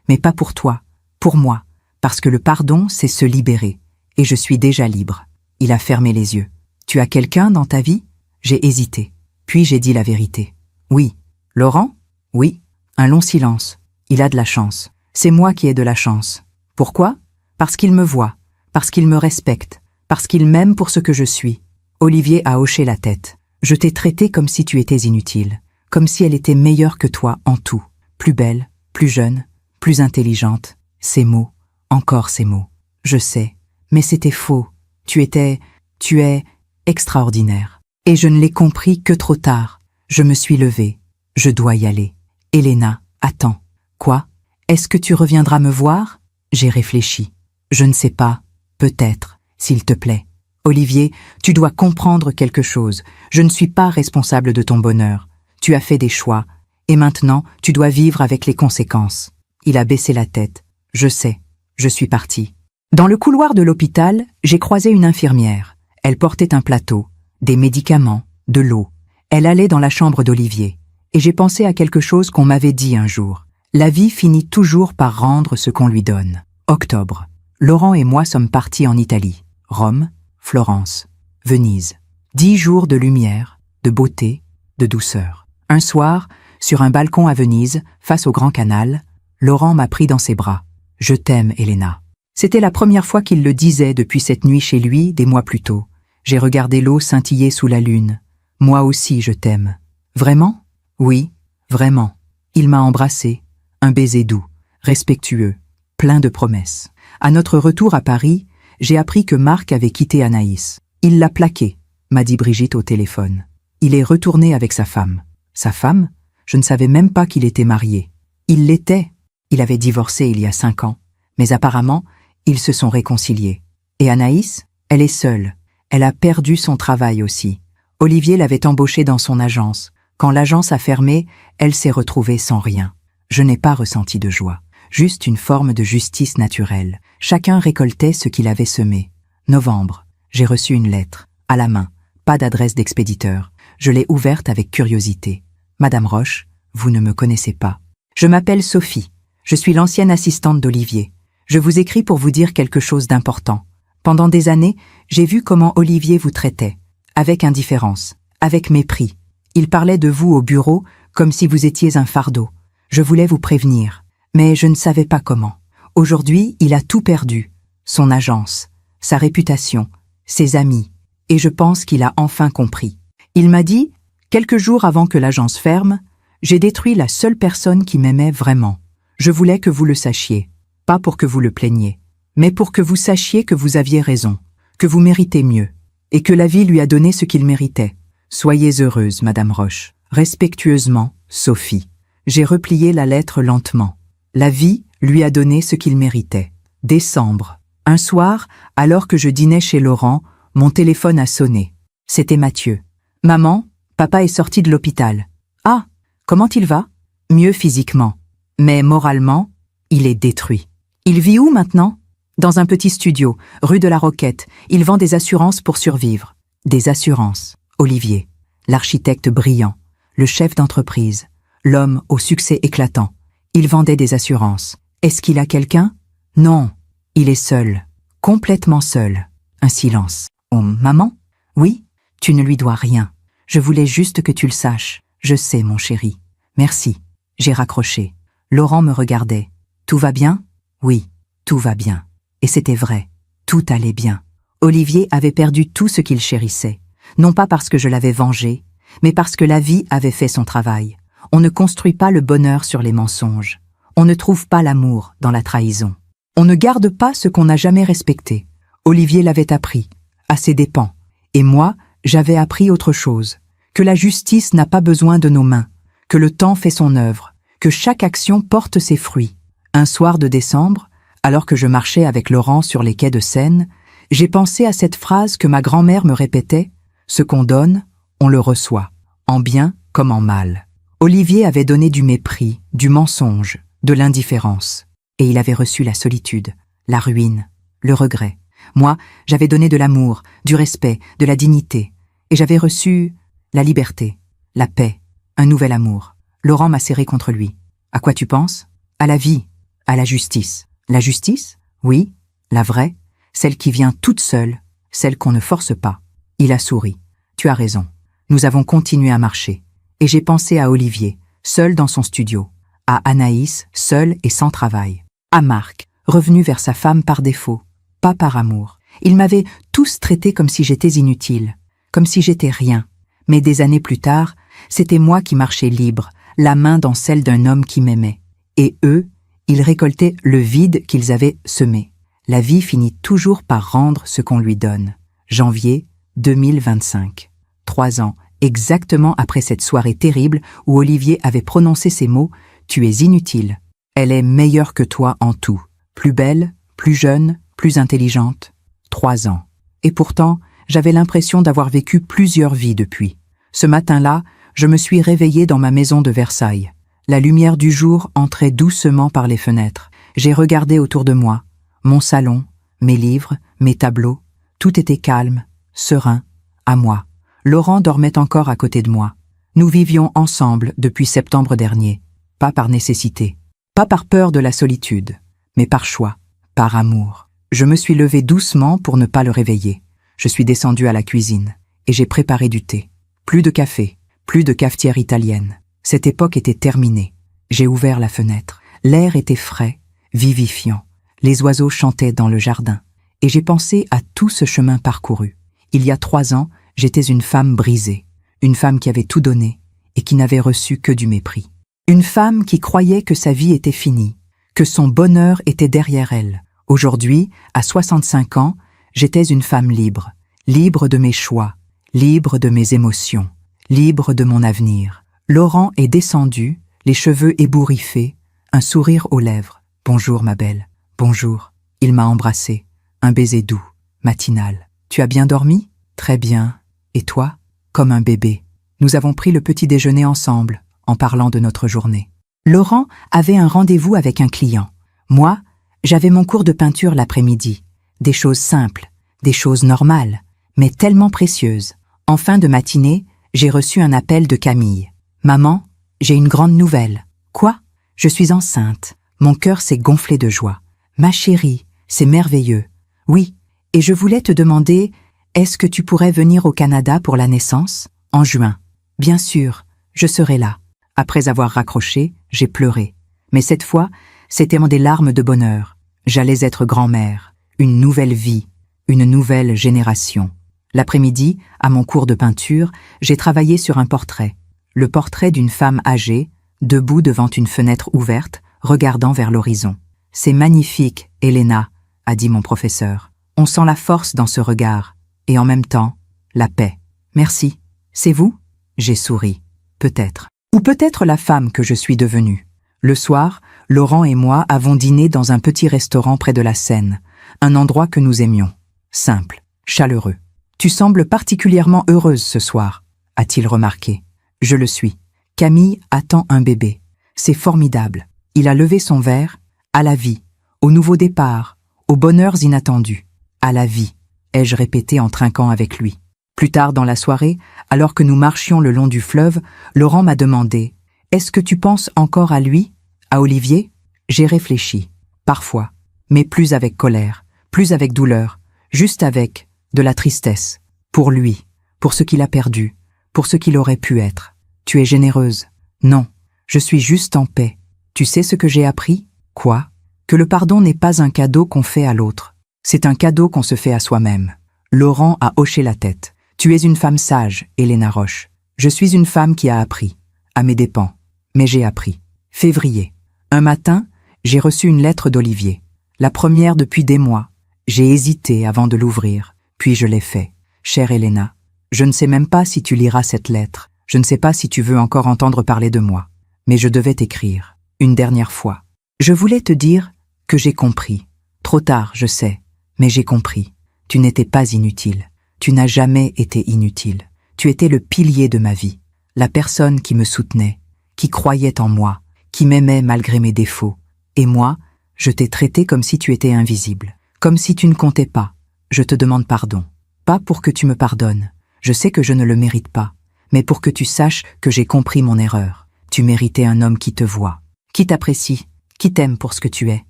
mais pas pour toi, pour moi. Parce que le pardon, c'est se libérer. Et je suis déjà libre. Il a fermé les yeux. Tu as quelqu'un dans ta vie? J'ai hésité. Puis j'ai dit la vérité. Oui. Laurent? Oui. Un long silence. Il a de la chance. C'est moi qui ai de la chance. Pourquoi? Parce qu'il me voit, parce qu'il me respecte, parce qu'il m'aime pour ce que je suis. Olivier a hoché la tête. Je t'ai traité comme si tu étais inutile, comme si elle était meilleure que toi en tout. Plus belle, plus jeune, plus intelligente. Ces mots, encore ces mots. Je sais, mais c'était faux. Tu es extraordinaire. Et je ne l'ai compris que trop tard. Je me suis levée. Je dois y aller. Elena, attends. Quoi? Est-ce que tu reviendras me voir? J'ai réfléchi. Je ne sais pas. Peut-être, s'il te plaît. Olivier, tu dois comprendre quelque chose. Je ne suis pas responsable de ton bonheur. Tu as fait des choix. Et maintenant, tu dois vivre avec les conséquences. Il a baissé la tête. Je sais. Je suis partie. Dans le couloir de l'hôpital, j'ai croisé une infirmière. Elle portait un plateau, des médicaments, de l'eau. Elle allait dans la chambre d'Olivier. Et j'ai pensé à quelque chose qu'on m'avait dit un jour. La vie finit toujours par rendre ce qu'on lui donne. Octobre. Laurent et moi sommes partis en Italie. Rome, Florence, Venise. 10 jours de lumière, de beauté, de douceur. Un soir, sur un balcon à Venise, face au Grand Canal, Laurent m'a pris dans ses bras. « Je t'aime, Elena ». C'était la première fois qu'il le disait depuis cette nuit chez lui, des mois plus tôt. J'ai regardé l'eau scintiller sous la lune. « Moi aussi, je t'aime. »« Vraiment ?»« Oui, vraiment. » Il m'a embrassé. Un baiser doux, respectueux, plein de promesses. À notre retour à Paris, j'ai appris que Marc avait quitté Anaïs. Il l'a plaqué, m'a dit Brigitte au téléphone. Il est retourné avec sa femme. Sa femme? Je ne savais même pas qu'il était marié. Il l'était. Il avait divorcé il y a 5 ans. Mais apparemment, ils se sont réconciliés. Et Anaïs? Elle est seule. Elle a perdu son travail aussi. Olivier l'avait embauchée dans son agence. Quand l'agence a fermé, elle s'est retrouvée sans rien. Je n'ai pas ressenti de joie. Juste une forme de justice naturelle. Chacun récoltait ce qu'il avait semé. Novembre. J'ai reçu une lettre. À la main. Pas d'adresse d'expéditeur. Je l'ai ouverte avec curiosité. Madame Roche, vous ne me connaissez pas. Je m'appelle Sophie. Je suis l'ancienne assistante d'Olivier. Je vous écris pour vous dire quelque chose d'important. Pendant des années, j'ai vu comment Olivier vous traitait. Avec indifférence, avec mépris. Il parlait de vous au bureau comme si vous étiez un fardeau. Je voulais vous prévenir, mais je ne savais pas comment. Aujourd'hui, il a tout perdu. Son agence, sa réputation, ses amis. Et je pense qu'il a enfin compris. Il m'a dit, quelques jours avant que l'agence ferme, « J'ai détruit la seule personne qui m'aimait vraiment. Je voulais que vous le sachiez, pas pour que vous le plaigniez, mais pour que vous sachiez que vous aviez raison, que vous méritez mieux, et que la vie lui a donné ce qu'il méritait. Soyez heureuse, Madame Roche. Respectueusement, Sophie. » J'ai replié la lettre lentement. La vie lui a donné ce qu'il méritait. Décembre. Un soir, alors que je dînais chez Laurent, mon téléphone a sonné. C'était Mathieu. « Maman, papa est sorti de l'hôpital. »« Ah, comment il va ?»« Mieux physiquement. Mais moralement, il est détruit. »« Il vit où maintenant ?»« Dans un petit studio, rue de la Roquette. Il vend des assurances pour survivre. » Des assurances. Olivier. L'architecte brillant. Le chef d'entreprise. L'homme au succès éclatant. Il vendait des assurances. Est-ce qu'il a quelqu'un? Non. Il est seul. Complètement seul. Un silence. Oh, maman? Oui? Tu ne lui dois rien. Je voulais juste que tu le saches. Je sais, mon chéri. Merci. J'ai raccroché. Laurent me regardait. Tout va bien? Oui, tout va bien. Et c'était vrai. Tout allait bien. Olivier avait perdu tout ce qu'il chérissait. Non pas parce que je l'avais vengé, mais parce que la vie avait fait son travail. On ne construit pas le bonheur sur les mensonges. On ne trouve pas l'amour dans la trahison. On ne garde pas ce qu'on n'a jamais respecté. Olivier l'avait appris, à ses dépens. Et moi, j'avais appris autre chose. Que la justice n'a pas besoin de nos mains. Que le temps fait son œuvre. Que chaque action porte ses fruits. Un soir de décembre, alors que je marchais avec Laurent sur les quais de Seine, j'ai pensé à cette phrase que ma grand-mère me répétait. Ce qu'on donne, on le reçoit, en bien comme en mal. Olivier avait donné du mépris, du mensonge, de l'indifférence. Et il avait reçu la solitude, la ruine, le regret. Moi, j'avais donné de l'amour, du respect, de la dignité. Et j'avais reçu la liberté, la paix, un nouvel amour. Laurent m'a serré contre lui. À quoi tu penses? À la vie, à la justice. La justice? Oui, la vraie, celle qui vient toute seule, celle qu'on ne force pas. Il a souri. Tu as raison. Nous avons continué à marcher. Et j'ai pensé à Olivier, seul dans son studio. À Anaïs, seule et sans travail. À Marc, revenu vers sa femme par défaut, pas par amour. Ils m'avaient tous traité comme si j'étais inutile, comme si j'étais rien. Mais des années plus tard, c'était moi qui marchais libre, la main dans celle d'un homme qui m'aimait. Et eux, ils récoltaient le vide qu'ils avaient semé. La vie finit toujours par rendre ce qu'on lui donne. Janvier 2025. 3 ans, exactement après cette soirée terrible où Olivier avait prononcé ces mots « Tu es inutile. Elle est meilleure que toi en tout. Plus belle, plus jeune, plus intelligente. » 3 ans. Et pourtant, j'avais l'impression d'avoir vécu plusieurs vies depuis. Ce matin-là, je me suis réveillée dans ma maison de Versailles. La lumière du jour entrait doucement par les fenêtres. J'ai regardé autour de moi. Mon salon, mes livres, mes tableaux. Tout était calme, serein, à moi. Laurent dormait encore à côté de moi. Nous vivions ensemble depuis septembre dernier. Pas par nécessité, pas par peur de la solitude, mais par choix, par amour. Je me suis levée doucement pour ne pas le réveiller. Je suis descendue à la cuisine et j'ai préparé du thé. Plus de café, plus de cafetière italienne. Cette époque était terminée. J'ai ouvert la fenêtre. L'air était frais, vivifiant. Les oiseaux chantaient dans le jardin. Et j'ai pensé à tout ce chemin parcouru. Il y a 3 ans, j'étais une femme brisée. Une femme qui avait tout donné et qui n'avait reçu que du mépris. Une femme qui croyait que sa vie était finie, que son bonheur était derrière elle. Aujourd'hui, à 65 ans, j'étais une femme libre. Libre de mes choix, libre de mes émotions, libre de mon avenir. Laurent est descendu, les cheveux ébouriffés, un sourire aux lèvres. « Bonjour, ma belle. Bonjour. » Il m'a embrassé. Un baiser doux, matinal. « Tu as bien dormi ? » ?»« Très bien. Et toi ? » ?»« Comme un bébé. » Nous avons pris le petit déjeuner ensemble, en parlant de notre journée. Laurent avait un rendez-vous avec un client. Moi, j'avais mon cours de peinture l'après-midi. Des choses simples, des choses normales, mais tellement précieuses. En fin de matinée, j'ai reçu un appel de Camille. « Maman, j'ai une grande nouvelle. »« Quoi ? » ?»« Je suis enceinte. Mon cœur s'est gonflé de joie. »« Ma chérie, c'est merveilleux. »« Oui, et je voulais te demander, est-ce que tu pourrais venir au Canada pour la naissance ? En juin. »« Bien sûr, je serai là. » Après avoir raccroché, j'ai pleuré. Mais cette fois, c'était des larmes de bonheur. J'allais être grand-mère, une nouvelle vie, une nouvelle génération. L'après-midi, à mon cours de peinture, j'ai travaillé sur un portrait. Le portrait d'une femme âgée, debout devant une fenêtre ouverte, regardant vers l'horizon. « C'est magnifique, Elena, » a dit mon professeur. « On sent la force dans ce regard, et en même temps, la paix. »« Merci. C'est vous ?» J'ai souri. Peut-être. Ou peut-être la femme que je suis devenue. Le soir, Laurent et moi avons dîné dans un petit restaurant près de la Seine, un endroit que nous aimions. Simple, chaleureux. « Tu sembles particulièrement heureuse ce soir, » a-t-il remarqué. Je le suis. Camille attend un bébé. C'est formidable. Il a levé son verre. À la vie, au nouveau départ, aux bonheurs inattendus. À la vie, ai-je répété en trinquant avec lui. Plus tard dans la soirée, alors que nous marchions le long du fleuve, Laurent m'a demandé « Est-ce que tu penses encore à lui, à Olivier ?» J'ai réfléchi. Parfois, mais plus avec colère, plus avec douleur, juste avec de la tristesse. Pour lui, pour ce qu'il a perdu, pour ce qu'il aurait pu être. Tu es généreuse. Non, je suis juste en paix. Tu sais ce que j'ai appris ? Quoi ? Que le pardon n'est pas un cadeau qu'on fait à l'autre. C'est un cadeau qu'on se fait à soi-même. Laurent a hoché la tête. Tu es une femme sage, Elena Roche. Je suis une femme qui a appris. À mes dépens. Mais j'ai appris. Février. Un matin, j'ai reçu une lettre d'Olivier. La première depuis des mois. J'ai hésité avant de l'ouvrir, puis je l'ai fait. Chère Elena, je ne sais même pas si tu liras cette lettre. Je ne sais pas si tu veux encore entendre parler de moi. Mais je devais t'écrire. Une dernière fois. Je voulais te dire que j'ai compris. Trop tard, je sais, mais j'ai compris. Tu n'étais pas inutile. Tu n'as jamais été inutile. Tu étais le pilier de ma vie. La personne qui me soutenait, qui croyait en moi, qui m'aimait malgré mes défauts. Et moi, je t'ai traité comme si tu étais invisible. Comme si tu ne comptais pas. Je te demande pardon. Pas pour que tu me pardonnes. Je sais que je ne le mérite pas. Mais pour que tu saches que j'ai compris mon erreur. Tu méritais un homme qui te voit, qui t'apprécie, qui t'aime pour ce que tu es.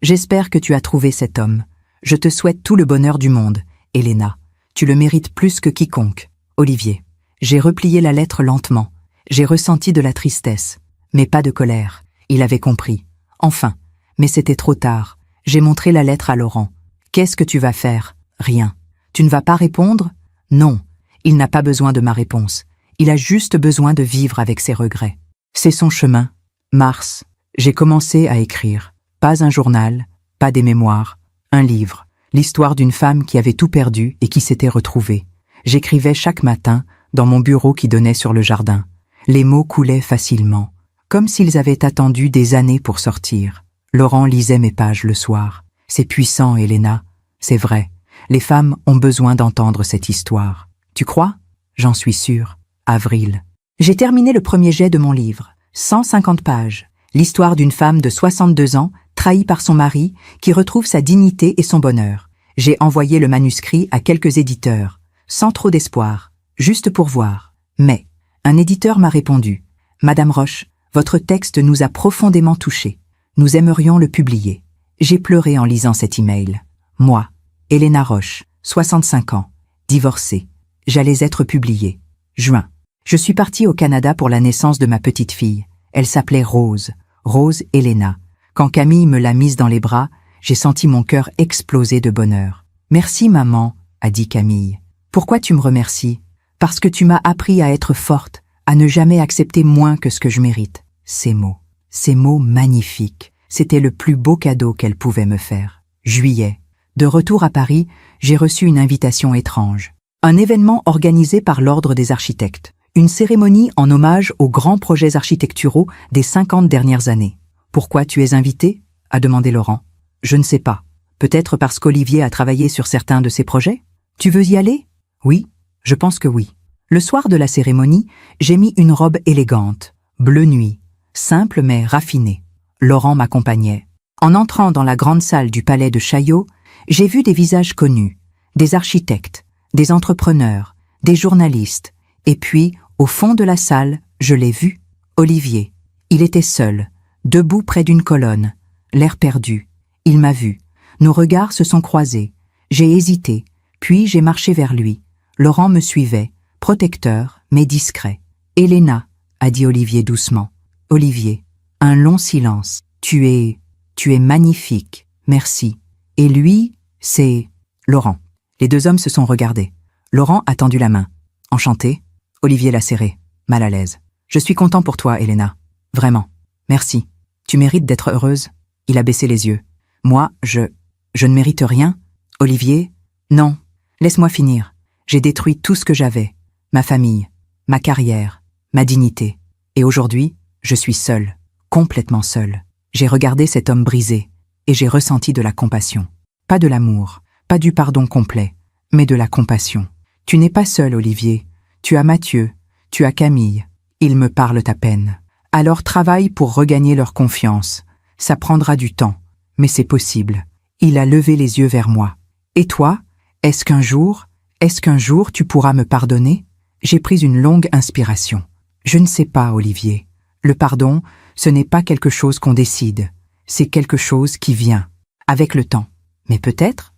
J'espère que tu as trouvé cet homme. Je te souhaite tout le bonheur du monde, Elena. Tu le mérites plus que quiconque. Olivier. J'ai replié la lettre lentement. J'ai ressenti de la tristesse, mais pas de colère. Il avait compris. Enfin, mais c'était trop tard. J'ai montré la lettre à Laurent. Qu'est-ce que tu vas faire ? Rien. Tu ne vas pas répondre ? Non. Il n'a pas besoin de ma réponse. Il a juste besoin de vivre avec ses regrets. C'est son chemin. Mars. J'ai commencé à écrire. Pas un journal, pas des mémoires, un livre. L'histoire d'une femme qui avait tout perdu et qui s'était retrouvée. J'écrivais chaque matin dans mon bureau qui donnait sur le jardin. Les mots coulaient facilement, comme s'ils avaient attendu des années pour sortir. Laurent lisait mes pages le soir. C'est puissant, Elena. C'est vrai. Les femmes ont besoin d'entendre cette histoire. Tu crois ? J'en suis sûre. Avril. J'ai terminé le premier jet de mon livre. 150 pages. L'histoire d'une femme de 62 ans, trahie par son mari, qui retrouve sa dignité et son bonheur. J'ai envoyé le manuscrit à quelques éditeurs, sans trop d'espoir, juste pour voir. Mais un éditeur m'a répondu. « Madame Roche, votre texte nous a profondément touchés. Nous aimerions le publier. » J'ai pleuré en lisant cet email. Moi, Elena Roche, 65 ans, divorcée. J'allais être publiée. Juin. Je suis partie au Canada pour la naissance de ma petite fille. Elle s'appelait Rose, Rose Elena. Quand Camille me l'a mise dans les bras, j'ai senti mon cœur exploser de bonheur. « Merci maman », a dit Camille. « Pourquoi tu me remercies ? Parce que tu m'as appris à être forte, à ne jamais accepter moins que ce que je mérite. » Ces mots magnifiques, c'était le plus beau cadeau qu'elle pouvait me faire. Juillet. De retour à Paris, j'ai reçu une invitation étrange. Un événement organisé par l'Ordre des architectes. Une cérémonie en hommage aux grands projets architecturaux des 50 dernières années. « Pourquoi tu es invité ?» a demandé Laurent. « Je ne sais pas. Peut-être parce qu'Olivier a travaillé sur certains de ses projets ? Tu veux y aller ? » « Oui, je pense que oui. » Le soir de la cérémonie, j'ai mis une robe élégante, bleu nuit, simple mais raffinée. Laurent m'accompagnait. En entrant dans la grande salle du palais de Chaillot, j'ai vu des visages connus, des architectes, des entrepreneurs, des journalistes, et puis, au fond de la salle, je l'ai vu, Olivier. Il était seul, debout près d'une colonne, l'air perdu. Il m'a vu. Nos regards se sont croisés. J'ai hésité, puis j'ai marché vers lui. Laurent me suivait, protecteur, mais discret. « Elena », a dit Olivier doucement. « Olivier. » Un long silence. « Tu es magnifique, merci. » Et lui, c'est Laurent. Les deux hommes se sont regardés. Laurent a tendu la main. « Enchanté ?» Olivier l'a serré, mal à l'aise. « Je suis content pour toi, Elena. Vraiment. Merci. Tu mérites d'être heureuse. » Il a baissé les yeux. « Moi, je ne mérite rien. » Olivier, « Non. Laisse-moi finir. J'ai détruit tout ce que j'avais. Ma famille, ma carrière, ma dignité. Et aujourd'hui, je suis seule, complètement seule. J'ai regardé cet homme brisé et j'ai ressenti de la compassion. Pas de l'amour, pas du pardon complet, mais de la compassion. Tu n'es pas seul, Olivier. Tu as Mathieu, tu as Camille. Ils me parlent à peine. Alors travaille pour regagner leur confiance. Ça prendra du temps, mais c'est possible. Il a levé les yeux vers moi. Et toi, est-ce qu'un jour tu pourras me pardonner ? J'ai pris une longue inspiration. Je ne sais pas, Olivier. Le pardon, ce n'est pas quelque chose qu'on décide. C'est quelque chose qui vient, avec le temps. Mais peut-être.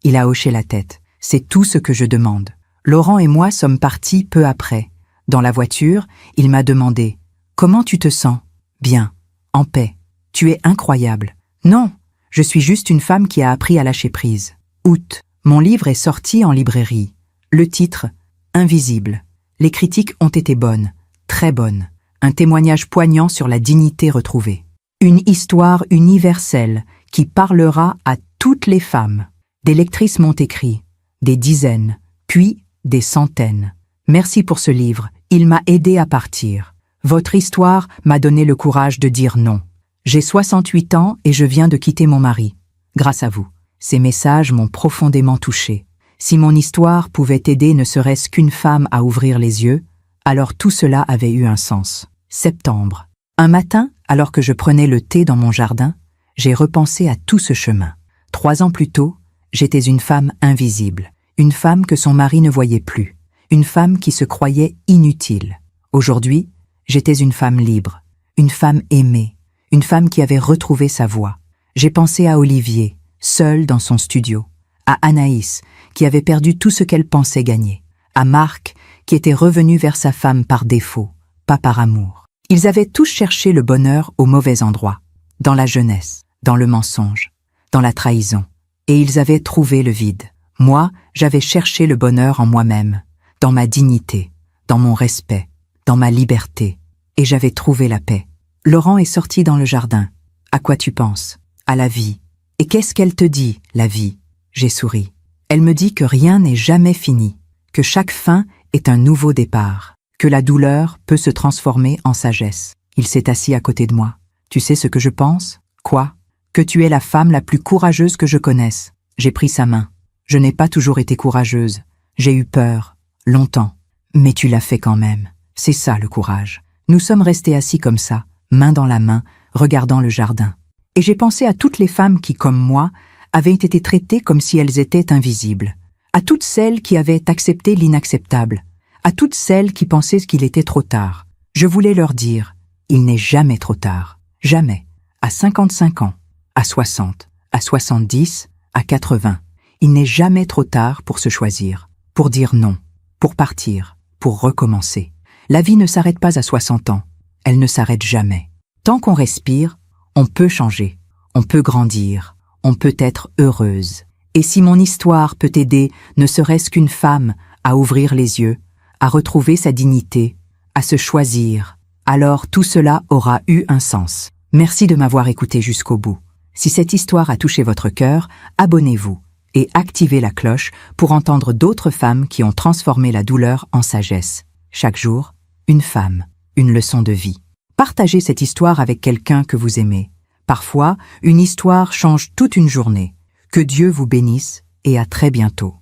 Il a hoché la tête. C'est tout ce que je demande. Laurent et moi sommes partis peu après. Dans la voiture, il m'a demandé « Comment tu te sens ?»« Bien, en paix. Tu es incroyable. » « Non, je suis juste une femme qui a appris à lâcher prise. » Août. Mon livre est sorti en librairie. Le titre « Invisible ». Les critiques ont été bonnes, très bonnes. Un témoignage poignant sur la dignité retrouvée. Une histoire universelle qui parlera à toutes les femmes. Des lectrices m'ont écrit, des dizaines, puis des centaines. Merci pour ce livre, il m'a aidé à partir. Votre histoire m'a donné le courage de dire non. J'ai 68 ans et je viens de quitter mon mari. Grâce à vous, ces messages m'ont profondément touchée. Si mon histoire pouvait aider ne serait-ce qu'une femme à ouvrir les yeux, alors tout cela avait eu un sens. Septembre. Un matin, alors que je prenais le thé dans mon jardin, j'ai repensé à tout ce chemin. 3 ans plus tôt, j'étais une femme invisible, une femme que son mari ne voyait plus, une femme qui se croyait inutile. Aujourd'hui, j'étais une femme libre, une femme aimée, une femme qui avait retrouvé sa voix. J'ai pensé à Olivier, seul dans son studio, à Anaïs, qui avait perdu tout ce qu'elle pensait gagner, à Marc, qui était revenu vers sa femme par défaut, pas par amour. Ils avaient tous cherché le bonheur au mauvais endroit, dans la jeunesse, dans le mensonge, dans la trahison, et ils avaient trouvé le vide. Moi, j'avais cherché le bonheur en moi-même, dans ma dignité, dans mon respect, dans ma liberté, et j'avais trouvé la paix. Laurent est sorti dans le jardin. À quoi tu penses ? À la vie. Et qu'est-ce qu'elle te dit, la vie ? J'ai souri. Elle me dit que rien n'est jamais fini, que chaque fin est un nouveau départ, que la douleur peut se transformer en sagesse. Il s'est assis à côté de moi. Tu sais ce que je pense ? Quoi ? Que tu es la femme la plus courageuse que je connaisse. J'ai pris sa main. Je n'ai pas toujours été courageuse. J'ai eu peur, longtemps. Mais tu l'as fait quand même. C'est ça le courage. Nous sommes restés assis comme ça, main dans la main, regardant le jardin. Et j'ai pensé à toutes les femmes qui, comme moi, avaient été traitées comme si elles étaient invisibles, à toutes celles qui avaient accepté l'inacceptable, à toutes celles qui pensaient qu'il était trop tard. Je voulais leur dire, il n'est jamais trop tard, jamais, à 55 ans, à 60, à 70, à 80. Il n'est jamais trop tard pour se choisir, pour dire non, pour partir, pour pour recommencer. La vie ne s'arrête pas à 60 ans, elle ne s'arrête jamais. Tant qu'on respire, on peut changer, on peut grandir, on peut être heureuse. Et si mon histoire peut aider, ne serait-ce qu'une femme, à ouvrir les yeux, à retrouver sa dignité, à se choisir, alors tout cela aura eu un sens. Merci de m'avoir écouté jusqu'au bout. Si cette histoire a touché votre cœur, abonnez-vous et activez la cloche pour entendre d'autres femmes qui ont transformé la douleur en sagesse. Chaque jour, une femme, une leçon de vie. Partagez cette histoire avec quelqu'un que vous aimez. Parfois, une histoire change toute une journée. Que Dieu vous bénisse et à très bientôt.